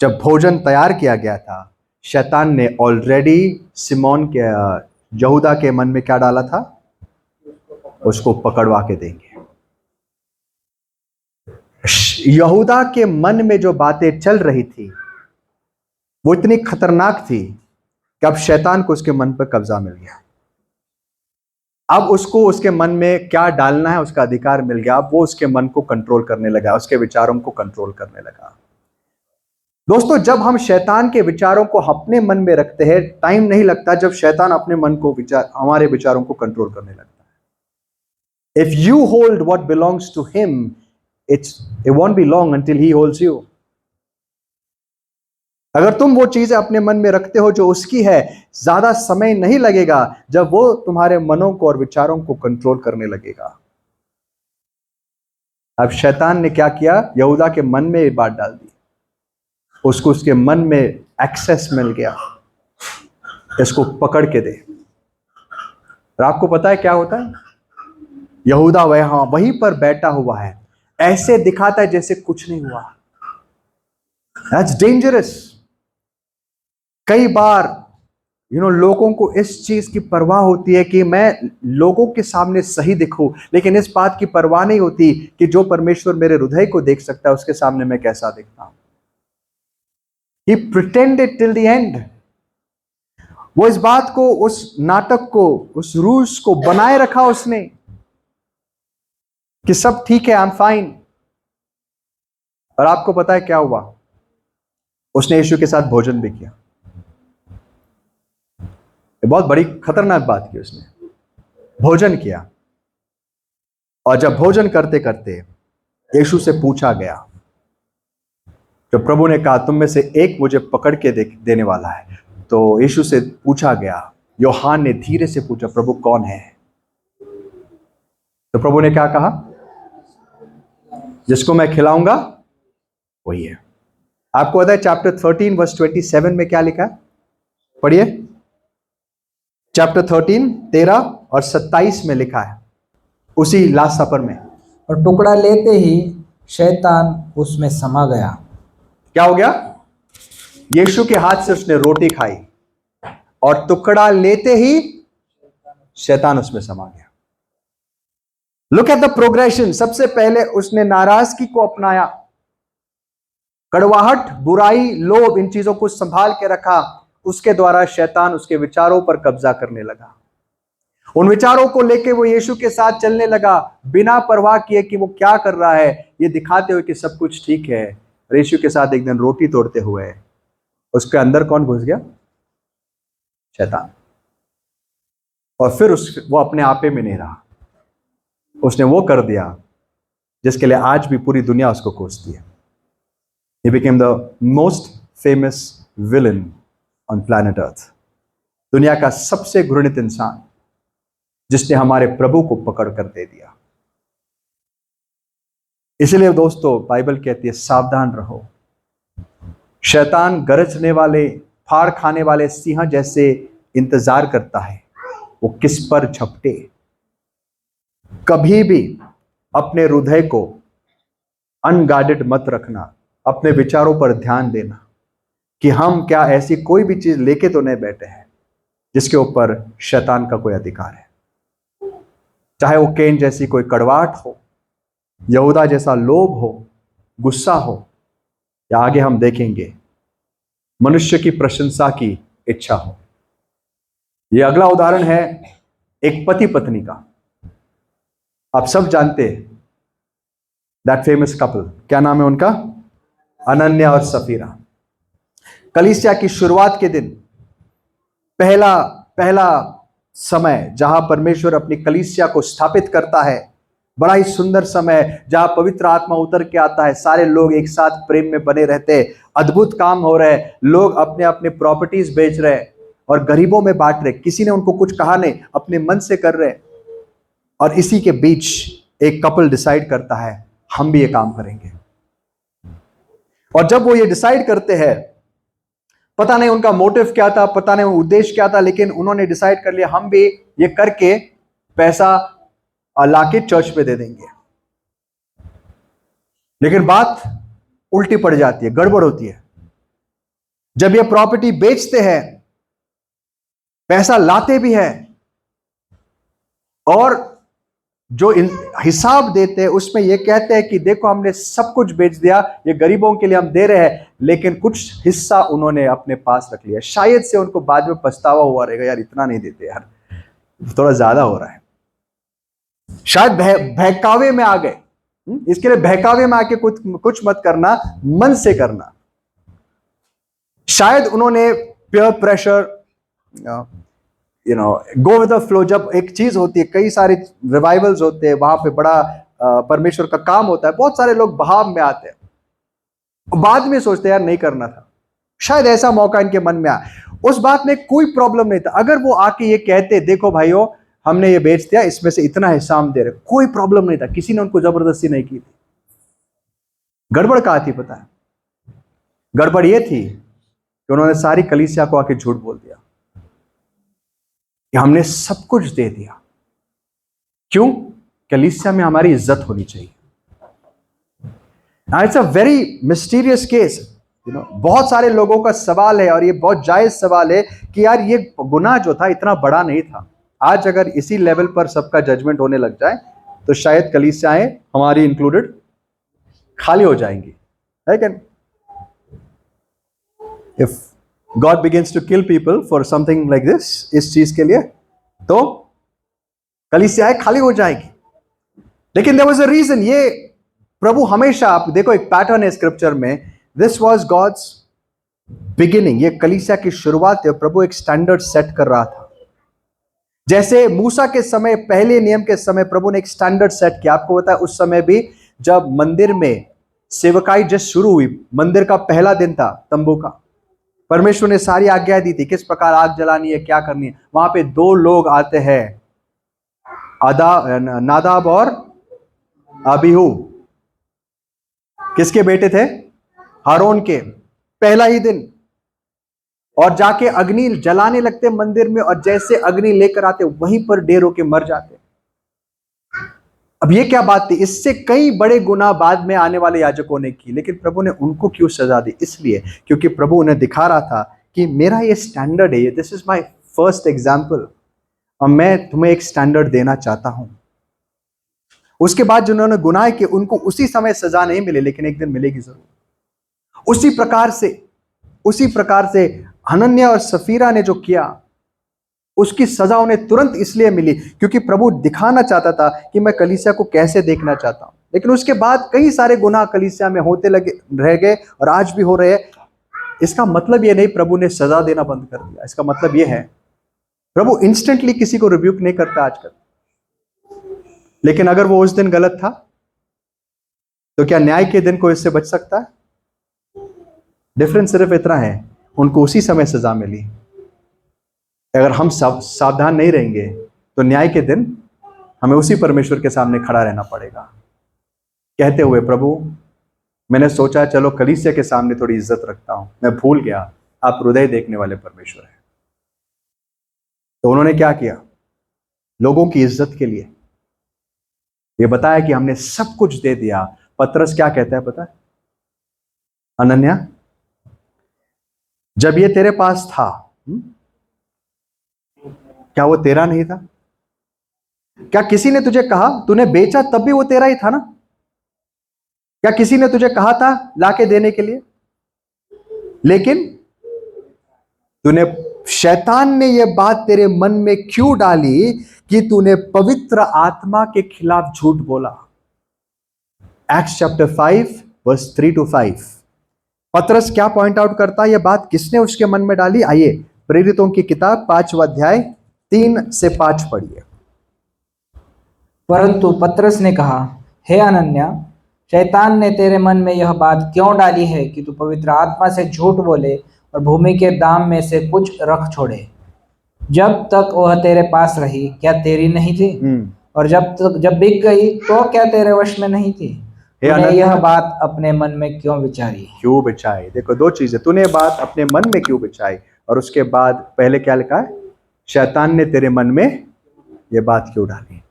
Speaker 1: जब भोजन तैयार किया गया था, शैतान ने ऑलरेडी सिमोन के यहूदा के मन में क्या डाला था? उसको पकड़वा के देंगे। यहूदा के मन में जो बातें चल रही थी वो इतनी खतरनाक थी कि अब शैतान को उसके मन पर कब्जा मिल गया। अब उसको उसके मन में क्या डालना है उसका अधिकार मिल गया। अब वो उसके मन को कंट्रोल करने लगा, उसके विचारों को कंट्रोल करने लगा। दोस्तों, जब हम शैतान के विचारों को अपने मन में रखते हैं, टाइम नहीं लगता जब शैतान अपने मन को हमारे विचारों को कंट्रोल करने लगता है। If you hold what belongs to him, it won't be long until he holds you. अगर तुम वो चीजें अपने मन में रखते हो जो उसकी है, ज्यादा समय नहीं लगेगा जब वो तुम्हारे मनों को और विचारों को कंट्रोल करने लगेगा। अब शैतान ने क्या किया? यहूदा के मन में ये बात डाल दी, उसको उसके मन में एक्सेस मिल गया, इसको पकड़ के दे। और आपको पता है क्या होता है? यहूदा वहीं पर बैठा हुआ है, ऐसे दिखाता है जैसे कुछ नहीं हुआ। That's dangerous. कई बार लोगों को इस चीज की परवाह होती है कि मैं लोगों के सामने सही दिखूं, लेकिन इस बात की परवाह नहीं होती कि जो परमेश्वर मेरे हृदय को देख सकता है उसके सामने मैं कैसा दिखता हूं। He pretended till the end. वो इस बात को, उस नाटक को, उस रूस को बनाए रखा उसने कि सब ठीक है, आई एम फाइन। और आपको पता है क्या हुआ? उसने यीशु के साथ भोजन भी किया। ये बहुत बड़ी खतरनाक बात की उसने। भोजन किया और जब भोजन करते करते यीशु से पूछा गया, जब प्रभु ने कहा तुम में से एक मुझे पकड़ के देने वाला है, तो यीशु से पूछा गया, यूहन्ना ने धीरे से पूछा, प्रभु कौन है? तो प्रभु ने क्या कहा? जिसको मैं खिलाऊंगा वही है। आपको पता है चैप्टर 13 वर्स 27 में क्या लिखा है? पढ़िए। चैप्टर 13 13 और 27 में लिखा है, उसी लास्ट सफर में।
Speaker 2: और टुकड़ा लेते ही शैतान उसमें समा गया।
Speaker 1: क्या हो गया? यीशु के हाथ से उसने रोटी खाई और टुकड़ा लेते ही शैतान उसमें समा गया। Look at the progression. सबसे पहले उसने नाराजगी को अपनाया, कड़वाहट, बुराई, लोभ, इन चीजों को संभाल के रखा। उसके द्वारा शैतान उसके विचारों पर कब्जा करने लगा। उन विचारों को लेके वो यीशु के साथ चलने लगा, बिना परवाह किए कि वो क्या कर रहा है, ये दिखाते हुए कि सब कुछ ठीक है। यीशु के साथ एक दिन रोटी तोड़ते हुए उसके अंदर कौन घुस गया? शैतान। और फिर वो अपने आपे में नहीं रहा, उसने वो कर दिया जिसके लिए आज भी पूरी दुनिया उसको कोसती है। He became the most famous villain on planet Earth. दुनिया का सबसे घृणित इंसान, जिसने हमारे प्रभु को पकड़ कर दे दिया। इसलिए दोस्तों बाइबल कहती है सावधान रहो। शैतान गरजने वाले, फाड़ खाने वाले सिंह जैसे इंतजार करता है वो किस पर झपटे। कभी भी अपने हृदय को अनगार्डेड मत रखना, अपने विचारों पर ध्यान देना कि हम क्या ऐसी कोई भी चीज लेके तो नहीं बैठे हैं जिसके ऊपर शैतान का कोई अधिकार है। चाहे वो कैन जैसी कोई कड़वाहट हो, यहूदा जैसा लोभ हो, गुस्सा हो, या आगे हम देखेंगे मनुष्य की प्रशंसा की इच्छा हो। यह अगला उदाहरण है एक पति पत्नी का। आप सब जानते हैं दैट फेमस कपल, क्या नाम है उनका? अनन्या और सफीरा। कलीसिया की शुरुआत के दिन पहला समय जहां परमेश्वर अपनी कलीसिया को स्थापित करता है, बड़ा ही सुंदर समय जहां पवित्र आत्मा उतर के आता है, सारे लोग एक साथ प्रेम में बने रहते, अद्भुत काम हो रहे, लोग अपने अपने प्रॉपर्टीज बेच रहे और गरीबों में बांट रहे, किसी ने उनको कुछ कहा नहीं, अपने मन से कर रहे। और इसी के बीच एक कपल डिसाइड करता है हम भी ये काम करेंगे। और जब वो ये डिसाइड करते हैं, पता नहीं उनका मोटिव क्या था, पता नहीं उद्देश्य क्या था, लेकिन उन्होंने डिसाइड कर लिया हम भी ये करके पैसा लाके चर्च पे दे देंगे। लेकिन बात उल्टी पड़ जाती है, गड़बड़ होती है। जब ये प्रॉपर्टी बेचते हैं, पैसा लाते भी है और जो हिसाब देते हैं उसमें ये कहते हैं कि देखो हमने सब कुछ बेच दिया, ये गरीबों के लिए हम दे रहे हैं, लेकिन कुछ हिस्सा उन्होंने अपने पास रख लिया। शायद से उनको बाद में पछतावा हुआ रहेगा, यार इतना नहीं देते यार, थोड़ा ज्यादा हो रहा है। शायद बहकावे में आ गए। इसके लिए बहकावे में आके कुछ मत करना, मन से करना। शायद उन्होंने peer pressure, go with the flow. जब एक चीज होती है, कई सारे रिवाइवल्स होते हैं, वहां पे बड़ा परमेश्वर का काम होता है, बहुत सारे लोग बहाव में आते हैं, बाद में सोचते हैं यार नहीं करना था। शायद ऐसा मौका इनके मन में आया। उस बात में कोई प्रॉब्लम नहीं था अगर वो आके ये कहते देखो भाइयों हमने ये बेच दिया, इसमें से इतना हिस्सा हम दे रहे, कोई प्रॉब्लम नहीं था, किसी ने उनको जबरदस्ती नहीं की थी। गड़बड़ कहाँ थी पता है? गड़बड़ ये थी कि उन्होंने सारी कलीसिया को आके झूठ बोल दिया कि हमने सब कुछ दे दिया। क्यों? कलीसिया में हमारी इज्जत होनी चाहिए। It's a very mysterious case. बहुत सारे लोगों का सवाल है और ये बहुत जायज सवाल है कि यार ये गुनाह जो था इतना बड़ा नहीं था। आज अगर इसी लेवल पर सबका जजमेंट होने लग जाए तो शायद कलीसियाएं हमारी इंक्लूडेड खाली हो जाएंगी। लेकिन if God begins to kill people for something like this, इस चीज के लिए, तो कलीसियाएं खाली हो जाएगी। लेकिन देयर वाज अ रीजन। ये प्रभु हमेशा, आप देखो एक पैटर्न है स्क्रिप्चर में, दिस वाज गॉड्स बिगिनिंग। ये कलीसिया की शुरुआत है। प्रभु एक स्टैंडर्ड सेट कर रहा था। जैसे मूसा के समय, पहले नियम के समय प्रभु ने एक स्टैंडर्ड सेट किया। आपको पता है उस समय भी जब मंदिर में सेवकाई जस्ट शुरू हुई, मंदिर का पहला दिन था तंबू का, परमेश्वर ने सारी आज्ञा दी थी किस प्रकार आग जलानी है, क्या करनी है। वहां पे दो लोग आते हैं, नादाब और अबीहू। किसके बेटे थे? हारून के। पहला ही दिन, और जाके अग्नि जलाने लगते मंदिर में, और जैसे अग्नि लेकर आते वहीं पर ढेर होके मर जाते। अब ये क्या बात थी? इससे कई बड़े गुनाह बाद में आने वाले याजकों ने की, लेकिन प्रभु ने उनको क्यों सजा दी? इसलिए क्योंकि प्रभु उन्हें दिखा रहा था कि मेरा ये स्टैंडर्ड है, this is my first example, और मैं तुम्हें एक स्टैंडर्ड देना चाहता हूं। उसके बाद जिन्होंने गुनाह किए उनको उसी समय सजा नहीं मिली, लेकिन एक दिन मिलेगी जरूर। उसी प्रकार से हनन्या और सफीरा ने जो किया उसकी सजा उन्हें तुरंत इसलिए मिली क्योंकि प्रभु दिखाना चाहता था कि मैं कलीसिया को कैसे देखना चाहता हूं। लेकिन उसके बाद कई सारे गुनाह कलीसिया में होते रह गए और आज भी हो रहे हैं। इसका मतलब यह नहीं प्रभु ने सजा देना बंद कर दिया। इसका मतलब यह है प्रभु इंस्टेंटली किसी को रिब्यूक नहीं करता आजकल, लेकिन अगर वो उस दिन गलत था तो क्या न्याय के दिन को इससे बच सकता है? डिफरेंस सिर्फ इतना है, उनको उसी समय सजा मिली। अगर हम सावधान नहीं रहेंगे तो न्याय के दिन हमें उसी परमेश्वर के सामने खड़ा रहना पड़ेगा, कहते हुए प्रभु मैंने सोचा चलो कलीसिया के सामने थोड़ी इज्जत रखता हूं, मैं भूल गया आप हृदय देखने वाले परमेश्वर हैं। तो उन्होंने क्या किया? लोगों की इज्जत के लिए ये बताया कि हमने सब कुछ दे दिया। पतरस क्या कहता है पता है? अनन्या, जब ये तेरे पास था क्या वो तेरा नहीं था? क्या किसी ने तुझे कहा तूने बेचा तब भी वो तेरा ही था ना? क्या किसी ने तुझे कहा था लाके देने के लिए? लेकिन तूने, शैतान ने ये बात तेरे मन में क्यों डाली कि तूने पवित्र आत्मा के खिलाफ झूठ बोला? Acts chapter 5 verse 3 to 5। पतरस क्या पॉइंट आउट करता है? यह बात किसने उसके मन में डाली? आइए प्रेरितों की किताब 5वां अध्याय 3 से 5 पढ़िए।
Speaker 2: परंतु पतरस ने कहा, हे अनन्या, शैतान ने तेरे मन में यह बात क्यों डाली है कि तू पवित्र आत्मा से झूठ बोले और भूमि के दाम में से कुछ रख छोड़े? जब तक वह तेरे पास रही क्या तेरी नहीं थी? और जब बिक गई तो क्या तेरे वश में नहीं थी? तूने यह बात अपने मन में क्यों विचारी?
Speaker 1: क्यों बिछाई? देखो दो चीजें, तूने बात अपने मन में क्यों बिछाई, और उसके बाद पहले क्या लिखा है? शैतान ने तेरे मन में यह बात क्यों डाली?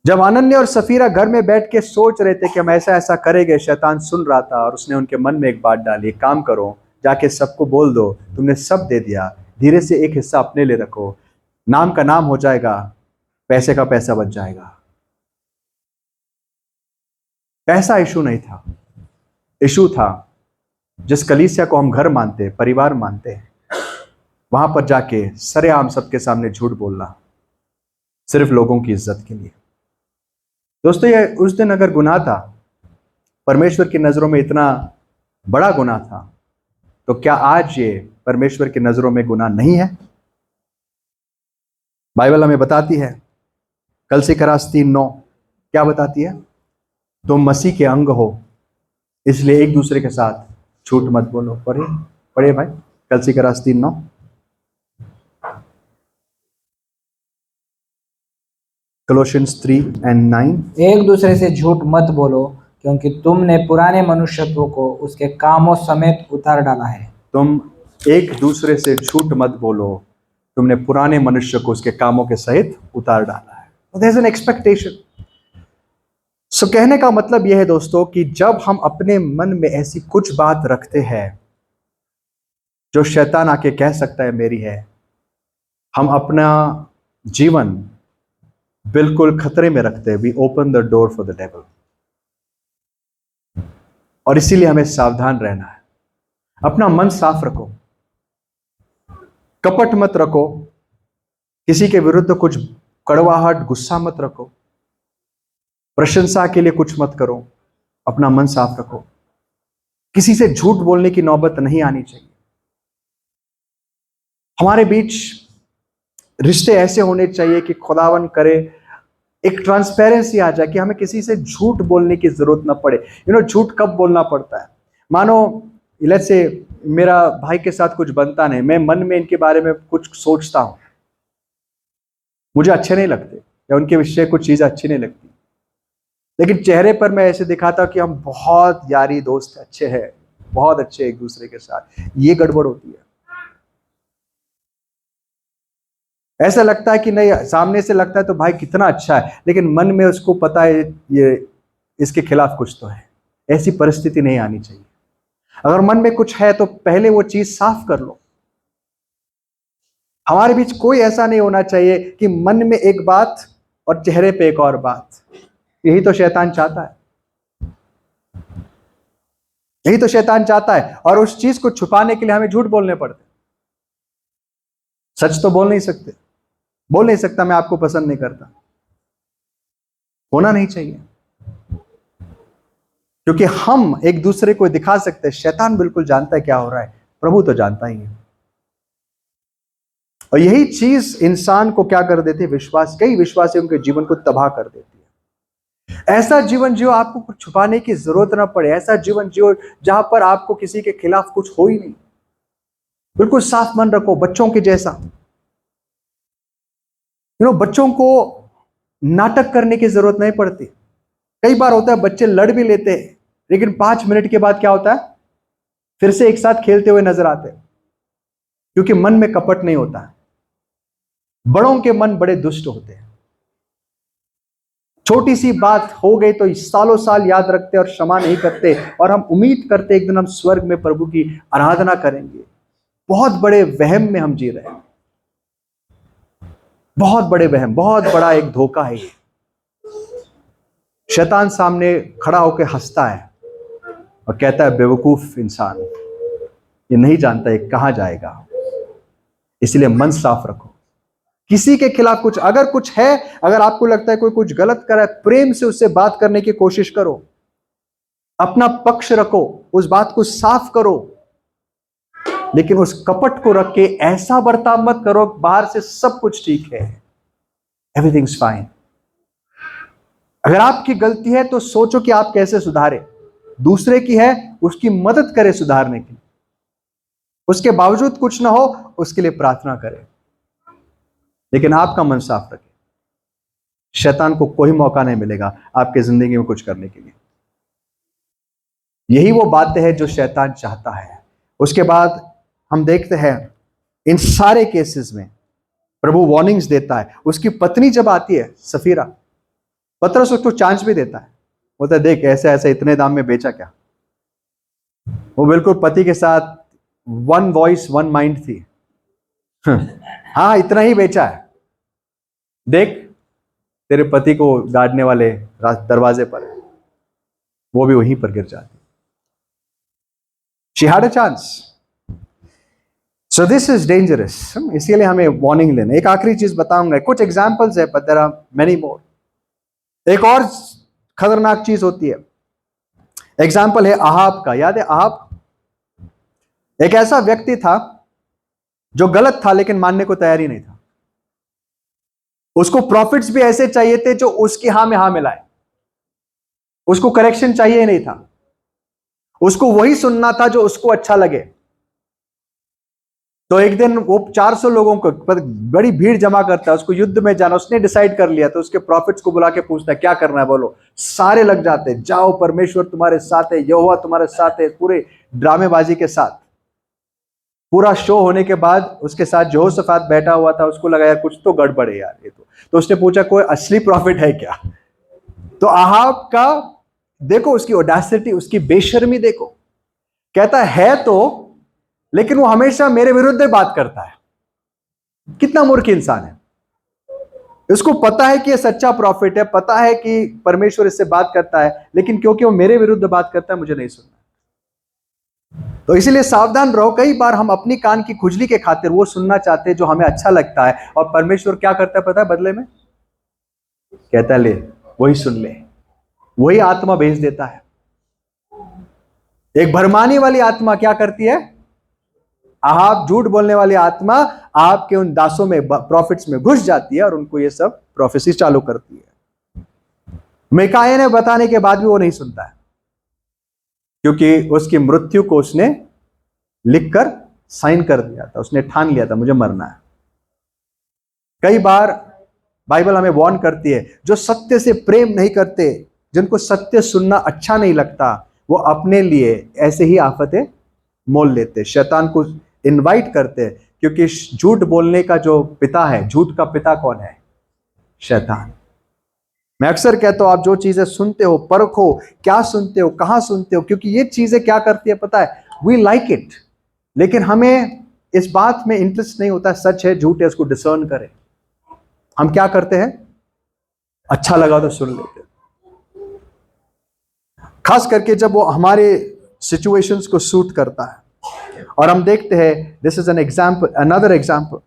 Speaker 1: जब अनन्या और सफीरा घर में बैठ के सोच रहे थे कि हम ऐसा ऐसा करेंगे, शैतान सुन रहा था और उसने उनके मन में एक बात डाली, काम करो, जाके सबको बोल दो तुमने सब दे दिया, धीरे से एक हिस्सा अपने लिए रखो, नाम का नाम हो जाएगा, पैसे का पैसा बच जाएगा। पैसा इशू नहीं था, इशू था जिस कलीसिया को हम घर मानते, परिवार मानते हैं, वहां पर जाके सरेआम सबके सामने झूठ बोलना, सिर्फ लोगों की इज्जत के लिए। दोस्तों ये उस दिन अगर गुनाह था, परमेश्वर की नजरों में इतना बड़ा गुनाह था, तो क्या आज ये परमेश्वर की नजरों में गुनाह नहीं है? बाइबल हमें बताती है, कलसीकरास 3:9 क्या बताती है? तुम मसीह के अंग हो, इसलिए एक दूसरे के साथ झूठ मत बोलो। पढ़िए भाई, कलसीकरास 3:9। Colossians 3:9।
Speaker 2: एक दूसरे से झूठ मत बोलो, क्योंकि तुमने पुराने मनुष्यत्व को उसके कामों समेत उतार डाला है।
Speaker 1: तुम एक दूसरे से झूठ मत बोलो, तुमने पुराने मनुष्य को उसके कामों के सहित उतार डाला है। There's an expectation। सो कहने का मतलब यह है दोस्तों कि जब हम अपने मन में ऐसी कुछ बात रखते हैं जो शैतान आके कह सकता है मेरी है, हम अपना जीवन बिल्कुल खतरे में रखते हैं। We open the door for the devil. और इसीलिए हमें सावधान रहना है। अपना मन साफ रखो, कपट मत रखो, किसी के विरुद्ध कुछ कड़वाहट गुस्सा मत रखो, प्रशंसा के लिए कुछ मत करो, अपना मन साफ रखो। किसी से झूठ बोलने की नौबत नहीं आनी चाहिए। हमारे बीच रिश्ते ऐसे होने चाहिए कि खुदावन करे एक ट्रांसपेरेंसी आ जाए कि हमें किसी से झूठ बोलने की जरूरत ना पड़े। झूठ कब बोलना पड़ता है? मानो लेट्स से मेरा भाई के साथ कुछ बनता नहीं, मैं मन में इनके बारे में कुछ सोचता हूं, मुझे अच्छे नहीं लगते या उनके विषय कुछ चीजें अच्छी नहीं लगती, लेकिन चेहरे पर मैं ऐसे दिखाता हूं कि हम बहुत यारी दोस्त अच्छे हैं, बहुत अच्छे एक दूसरे के साथ। ये गड़बड़ होती है। ऐसा लगता है कि नहीं, सामने से लगता है तो भाई कितना अच्छा है, लेकिन मन में उसको पता है ये इसके खिलाफ कुछ तो है। ऐसी परिस्थिति नहीं आनी चाहिए। अगर मन में कुछ है तो पहले वो चीज साफ कर लो। हमारे बीच कोई ऐसा नहीं होना चाहिए कि मन में एक बात और चेहरे पे एक और बात। यही तो शैतान चाहता है, यही तो शैतान चाहता है। और उस चीज को छुपाने के लिए हमें झूठ बोलने पड़ते। सच तो बोल नहीं सकते, बोल नहीं सकता मैं आपको पसंद नहीं करता, होना नहीं चाहिए, क्योंकि हम एक दूसरे को दिखा सकते हैं। शैतान बिल्कुल जानता है क्या हो रहा है, प्रभु तो जानता ही है। और यही चीज इंसान को क्या कर देती है? कई विश्वासियों के जीवन को तबाह कर देती है। ऐसा जीवन जियो आपको कुछ छुपाने की जरूरत ना पड़े। ऐसा जीवन जियो जहां पर आपको किसी के खिलाफ कुछ हो ही नहीं। बिल्कुल साफ मन रखो, बच्चों के जैसा। बच्चों को नाटक करने की जरूरत नहीं पड़ती। कई बार होता है बच्चे लड़ भी लेते हैं, लेकिन 5 मिनट के बाद क्या होता है, फिर से एक साथ खेलते हुए नजर आते हैं, क्योंकि मन में कपट नहीं होता है। बड़ों के मन बड़े दुष्ट होते हैं। छोटी सी बात हो गई तो सालों साल याद रखते और क्षमा नहीं करते, और हम उम्मीद करते एक दिन हम स्वर्ग में प्रभु की आराधना करेंगे। बहुत बड़े वहम में हम जी रहे हैं, बहुत बड़े वहम, बहुत बड़ा एक धोखा है ये। शैतान सामने खड़ा होकर हंसता है और कहता है, बेवकूफ इंसान, ये नहीं जानता है कहां जाएगा। इसलिए मन साफ रखो। किसी के खिलाफ कुछ अगर कुछ है, अगर आपको लगता है कोई कुछ गलत कर रहा है, प्रेम से उससे बात करने की कोशिश करो, अपना पक्ष रखो, उस बात को साफ करो, लेकिन उस कपट को रख के ऐसा बर्ताव मत करो बाहर से सब कुछ ठीक है, एवरीथिंग्स फाइन। अगर आपकी गलती है तो सोचो कि आप कैसे सुधारे। दूसरे की है, उसकी मदद करें सुधारने की। उसके बावजूद कुछ ना हो, उसके लिए प्रार्थना करें, लेकिन आपका मन साफ रखें। शैतान को कोई मौका नहीं मिलेगा आपके जिंदगी में कुछ करने के लिए। यही वो बातें हैं जो शैतान चाहता है। उसके बाद हम देखते हैं इन सारे केसेस में प्रभु वार्निंग्स देता है। उसकी पत्नी जब आती है सफीरा, पतरस उसको चांस भी देता है, बोलता है, देख ऐसे ऐसे इतने दाम में बेचा क्या। वो बिल्कुल पति के साथ वन वॉइस वन माइंड थी। हाँ, इतना ही बेचा है, देख तेरे पति को गाड़ने वाले दरवाजे पर है, वो भी वहीं पर गिर जाती। She had a chance. So this is dangerous. इसीलिए हमें वार्निंग लेना। एक आखिरी चीज बताऊंगा, कुछ एग्जाम्पल्स है but there are many more. एक और खतरनाक चीज होती है, एग्जाम्पल है अहाब का। याद है अहाब? एक ऐसा व्यक्ति था जो गलत था लेकिन मानने को तैयार ही नहीं था। उसको प्रॉफिट्स भी ऐसे चाहिए थे जो उसकी हां में हां मिलाए। उसको करेक्शन चाहिए ही नहीं था, उसको वही सुनना था जो उसको अच्छा लगे। तो एक दिन वो 400 लोगों को बड़ी भीड़ जमा करता है, उसको युद्ध में जाना, उसने डिसाइड कर लिया। तो उसके प्रॉफिट्स को बुला के पूछता है क्या करना है, बोलो। सारे लग जाते, जाओ परमेश्वर तुम्हारे साथ है, यहोवा तुम्हारे साथ है, पूरे ड्रामेबाजी के साथ। पूरा शो होने के बाद उसके साथ यहोशाफात बैठा हुआ था, उसको लगा यार कुछ तो गड़बड़ है यार ये तो उसने पूछा कोई असली प्रॉफिट है क्या। तो अहाब का देखो, उसकी ऑडेसिटी, उसकी बेशर्मी देखो। कहता है तो, लेकिन वो हमेशा मेरे विरुद्ध बात करता है। कितना मूर्ख इंसान है। उसको पता है कि ये सच्चा प्रॉफिट है, पता है कि परमेश्वर इससे बात करता है, लेकिन क्योंकि वो मेरे विरुद्ध बात करता है मुझे नहीं सुनना। तो इसीलिए सावधान रहो। कई बार हम अपनी कान की खुजली के खातिर वो सुनना चाहते हैं जो हमें अच्छा लगता है, और परमेश्वर क्या करता है पता है बदले में? कहता है ले वही सुन ले। वही आत्मा भेज देता है। एक भरमाने वाली आत्मा क्या करती है? अहाब झूठ बोलने वाली आत्मा आपके उन दासों में, प्रॉफिट्स में घुस जाती है और उनको ये सब प्रोफेसी चालू करती है। मिकाया ने बताने के बाद भी वो नहीं सुनता है, क्योंकि उसकी मृत्यु को उसने लिखकर साइन कर दिया था। उसने ठान लिया था मुझे मरना है। कई बार बाइबल हमें वार्न करती है, जो सत्य से प्रेम नहीं करते, जिनको सत्य सुनना अच्छा नहीं लगता, वो अपने लिए ऐसे ही आफतें मोल लेते, शैतान को इनवाइट करते हैं। क्योंकि झूठ बोलने का जो पिता है, झूठ का पिता कौन है? शैतान। मैं अक्सर कहता हूं आप जो चीजें सुनते हो परखो, क्या सुनते हो, कहां सुनते हो, क्योंकि ये चीजें क्या करती है पता है? वी लाइक इट, लेकिन हमें इस बात में इंटरेस्ट नहीं होता सच है झूठ है उसको डिसर्न करें। हम क्या करते हैं? अच्छा लगा तो सुन लेते, खास करके जब वो हमारे सिचुएशंस को सूट करता है। और हम देखते हैं, this is an example, another example.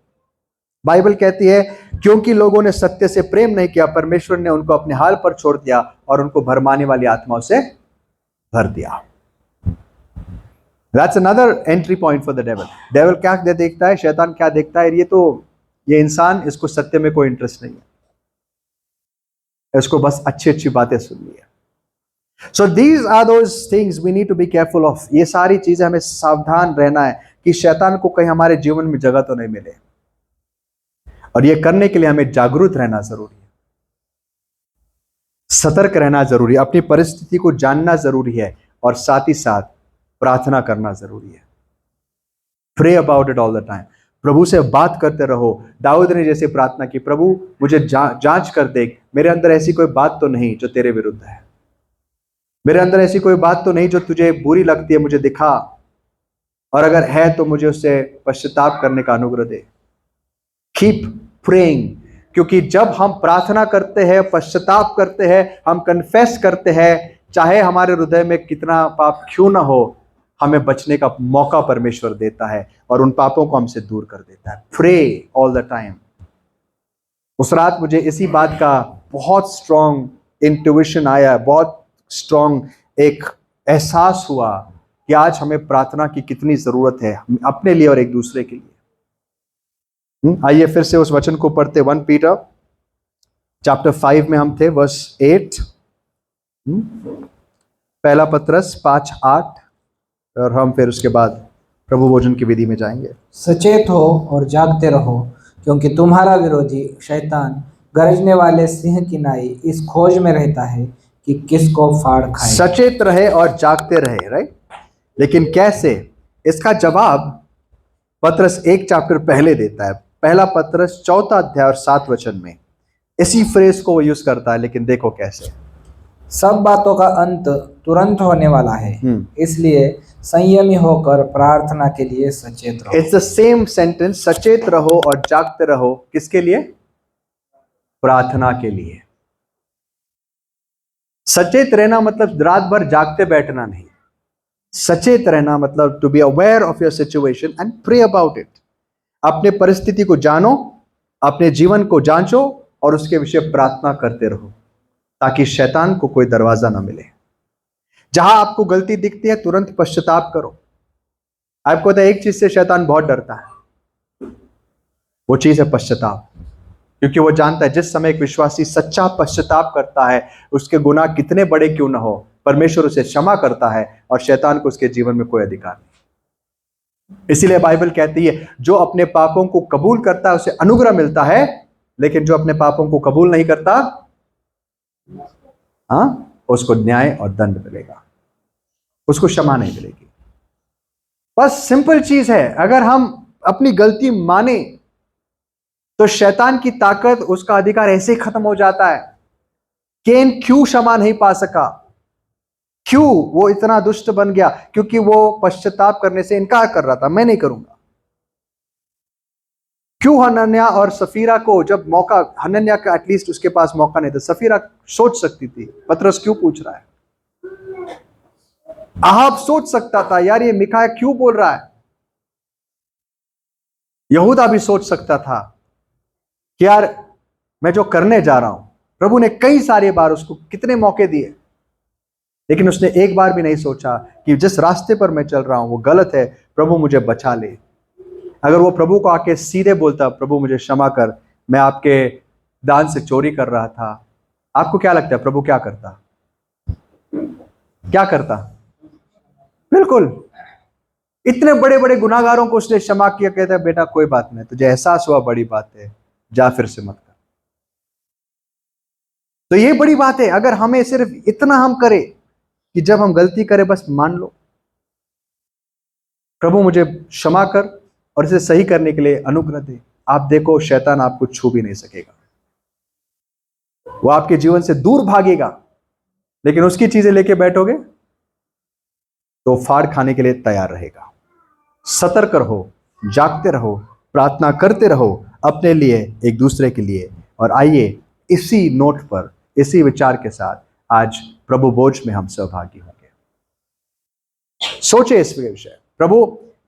Speaker 1: Bible कहती है क्योंकि लोगों ने सत्य से प्रेम नहीं किया, परमेश्वर ने उनको अपने हाल पर छोड़ दिया और उनको भरमाने वाली आत्माओं से भर दिया। That's another entry point for the devil. Devil क्या देखता है, शैतान क्या देखता है? ये इंसान, इसको सत्य में कोई इंटरेस्ट नहीं है, इसको बस अच्छी अच्छी बातें सुननी है। So these are those things we need to be careful of. ये सारी चीजें हमें सावधान रहना है कि शैतान को कहीं हमारे जीवन में जगह तो नहीं मिले, और ये करने के लिए हमें जागरूक रहना जरूरी है, सतर्क रहना जरूरी है, अपनी परिस्थिति को जानना जरूरी है, और साथ ही साथ प्रार्थना करना जरूरी है। Pray about it all the time. प्रभु से बात करते रहो। दाऊद ने जैसे प्रार्थना की, प्रभु मुझे जांच कर देख, मेरे अंदर ऐसी कोई बात तो नहीं जो तेरे विरुद्ध है, मेरे अंदर ऐसी कोई बात तो नहीं जो तुझे बुरी लगती है, मुझे दिखा, और अगर है तो मुझे उससे पश्चाताप करने का अनुग्रह दे। कीप प्रेइंग, क्योंकि जब हम प्रार्थना करते हैं, पश्चाताप करते हैं, हम कन्फेस करते हैं, चाहे हमारे हृदय में कितना पाप क्यों ना हो, हमें बचने का मौका परमेश्वर देता है और उन पापों को हमसे दूर कर देता है। Pray all the time. उस रात मुझे इसी बात का बहुत स्ट्रॉन्ग इंट्यूशन आया, बहुत स्ट्रॉन्ग एक एहसास हुआ कि आज हमें प्रार्थना की कितनी जरूरत है, अपने लिए और एक दूसरे के लिए। आइए फिर से उस वचन को पढ़ते। 1 पीटर चैप्टर 5 में हम थे, वर्स 8, पहला पत्रस 5:8, और हम फिर उसके बाद प्रभु भोजन की विधि में जाएंगे।
Speaker 2: सचेत हो और जागते रहो, क्योंकि तुम्हारा विरोधी शैतान गरजने वाले सिंह की नाई इस खोज में रहता है कि किसको फाड़ खाए।
Speaker 1: सचेत रहे और जागते रहे, राइट? लेकिन कैसे? इसका जवाब पत्रस 1 चैप्टर पहले देता है। पहला पत्रस 4 अध्याय और 7 वचन में इसी फ्रेज को वो यूज करता है, लेकिन देखो कैसे।
Speaker 2: सब बातों का अंत तुरंत होने वाला है, इसलिए संयमी होकर प्रार्थना के लिए सचेत रहो।
Speaker 1: इट्स द सेम सेंटेंस, सचेत रहो और जागते रहो। किसके लिए? प्रार्थना के लिए। सचेत रहना मतलब रात भर जागते बैठना नहीं। सचेत रहना मतलब to be aware of your situation and pray about it. अपने परिस्थिति को जानो, अपने जीवन को जांचो और उसके विषय प्रार्थना करते रहो, ताकि शैतान को कोई दरवाजा ना मिले। जहां आपको गलती दिखती है तुरंत पश्चाताप करो। आपको पता है एक चीज से शैतान बहुत डरता है, वो चीज है पश्चाताप। क्योंकि वो जानता है जिस समय एक विश्वासी सच्चा पश्चाताप करता है, उसके गुनाह कितने बड़े क्यों ना हो, परमेश्वर उसे क्षमा करता है और शैतान को उसके जीवन में कोई अधिकार नहीं। इसीलिए बाइबल कहती है जो अपने पापों को कबूल करता है उसे अनुग्रह मिलता है, लेकिन जो अपने पापों को कबूल नहीं करता, उसको न्याय और दंड मिलेगा, उसको क्षमा नहीं मिलेगी। बस सिंपल चीज है। अगर हम अपनी गलती माने तो शैतान की ताकत, उसका अधिकार ऐसे ही खत्म हो जाता है। केन क्यों क्षमा नहीं पा सका? क्यों वो इतना दुष्ट बन गया? क्योंकि वो पश्चाताप करने से इनकार कर रहा था, मैं नहीं करूंगा। क्यों हनन्याह और सफीरा को जब मौका, हनन्याह का एटलीस्ट उसके पास मौका नहीं था, सफीरा सोच सकती थी, पतरस क्यों पूछ रहा है? अहाब सोच सकता था, यार ये मिकाया क्यों बोल रहा है? यहूदा भी सोच सकता था कि यार मैं जो करने जा रहा हूं, प्रभु ने कई सारे बार उसको कितने मौके दिए, लेकिन उसने एक बार भी नहीं सोचा कि जिस रास्ते पर मैं चल रहा हूं वो गलत है, प्रभु मुझे बचा ले। अगर वो प्रभु को आके सीधे बोलता, प्रभु मुझे क्षमा कर, मैं आपके दान से चोरी कर रहा था, आपको क्या लगता है प्रभु क्या करता? क्या करता? बिल्कुल, इतने बड़े बड़े गुनाहगारों को उसने क्षमा किया। कहता है बेटा कोई बात नहीं, तुझे एहसास हुआ बड़ी बात है, जा फिर से मत कर। तो ये बड़ी बात है। अगर हमें सिर्फ इतना हम करें कि जब हम गलती करें बस मान लो, प्रभु मुझे क्षमा कर और इसे सही करने के लिए अनुग्रह दे, आप देखो शैतान आपको छू भी नहीं सकेगा, वो आपके जीवन से दूर भागेगा। लेकिन उसकी चीजें लेके बैठोगे तो फाड़ खाने के लिए तैयार रहेगा। सतर्क रहो, जागते रहो, प्रार्थना करते रहो अपने लिए, एक दूसरे के लिए। और आइए इसी नोट पर, इसी विचार के साथ आज प्रभु भोज में हम सहभागी होंगे। सोचे इस विषय, प्रभु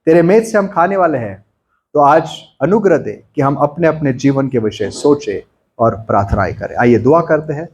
Speaker 1: तेरे मेज से हम खाने वाले हैं, तो आज अनुग्रह दे कि हम अपने अपने जीवन के विषय सोचे और प्रार्थनाएं करें। आइए दुआ करते हैं।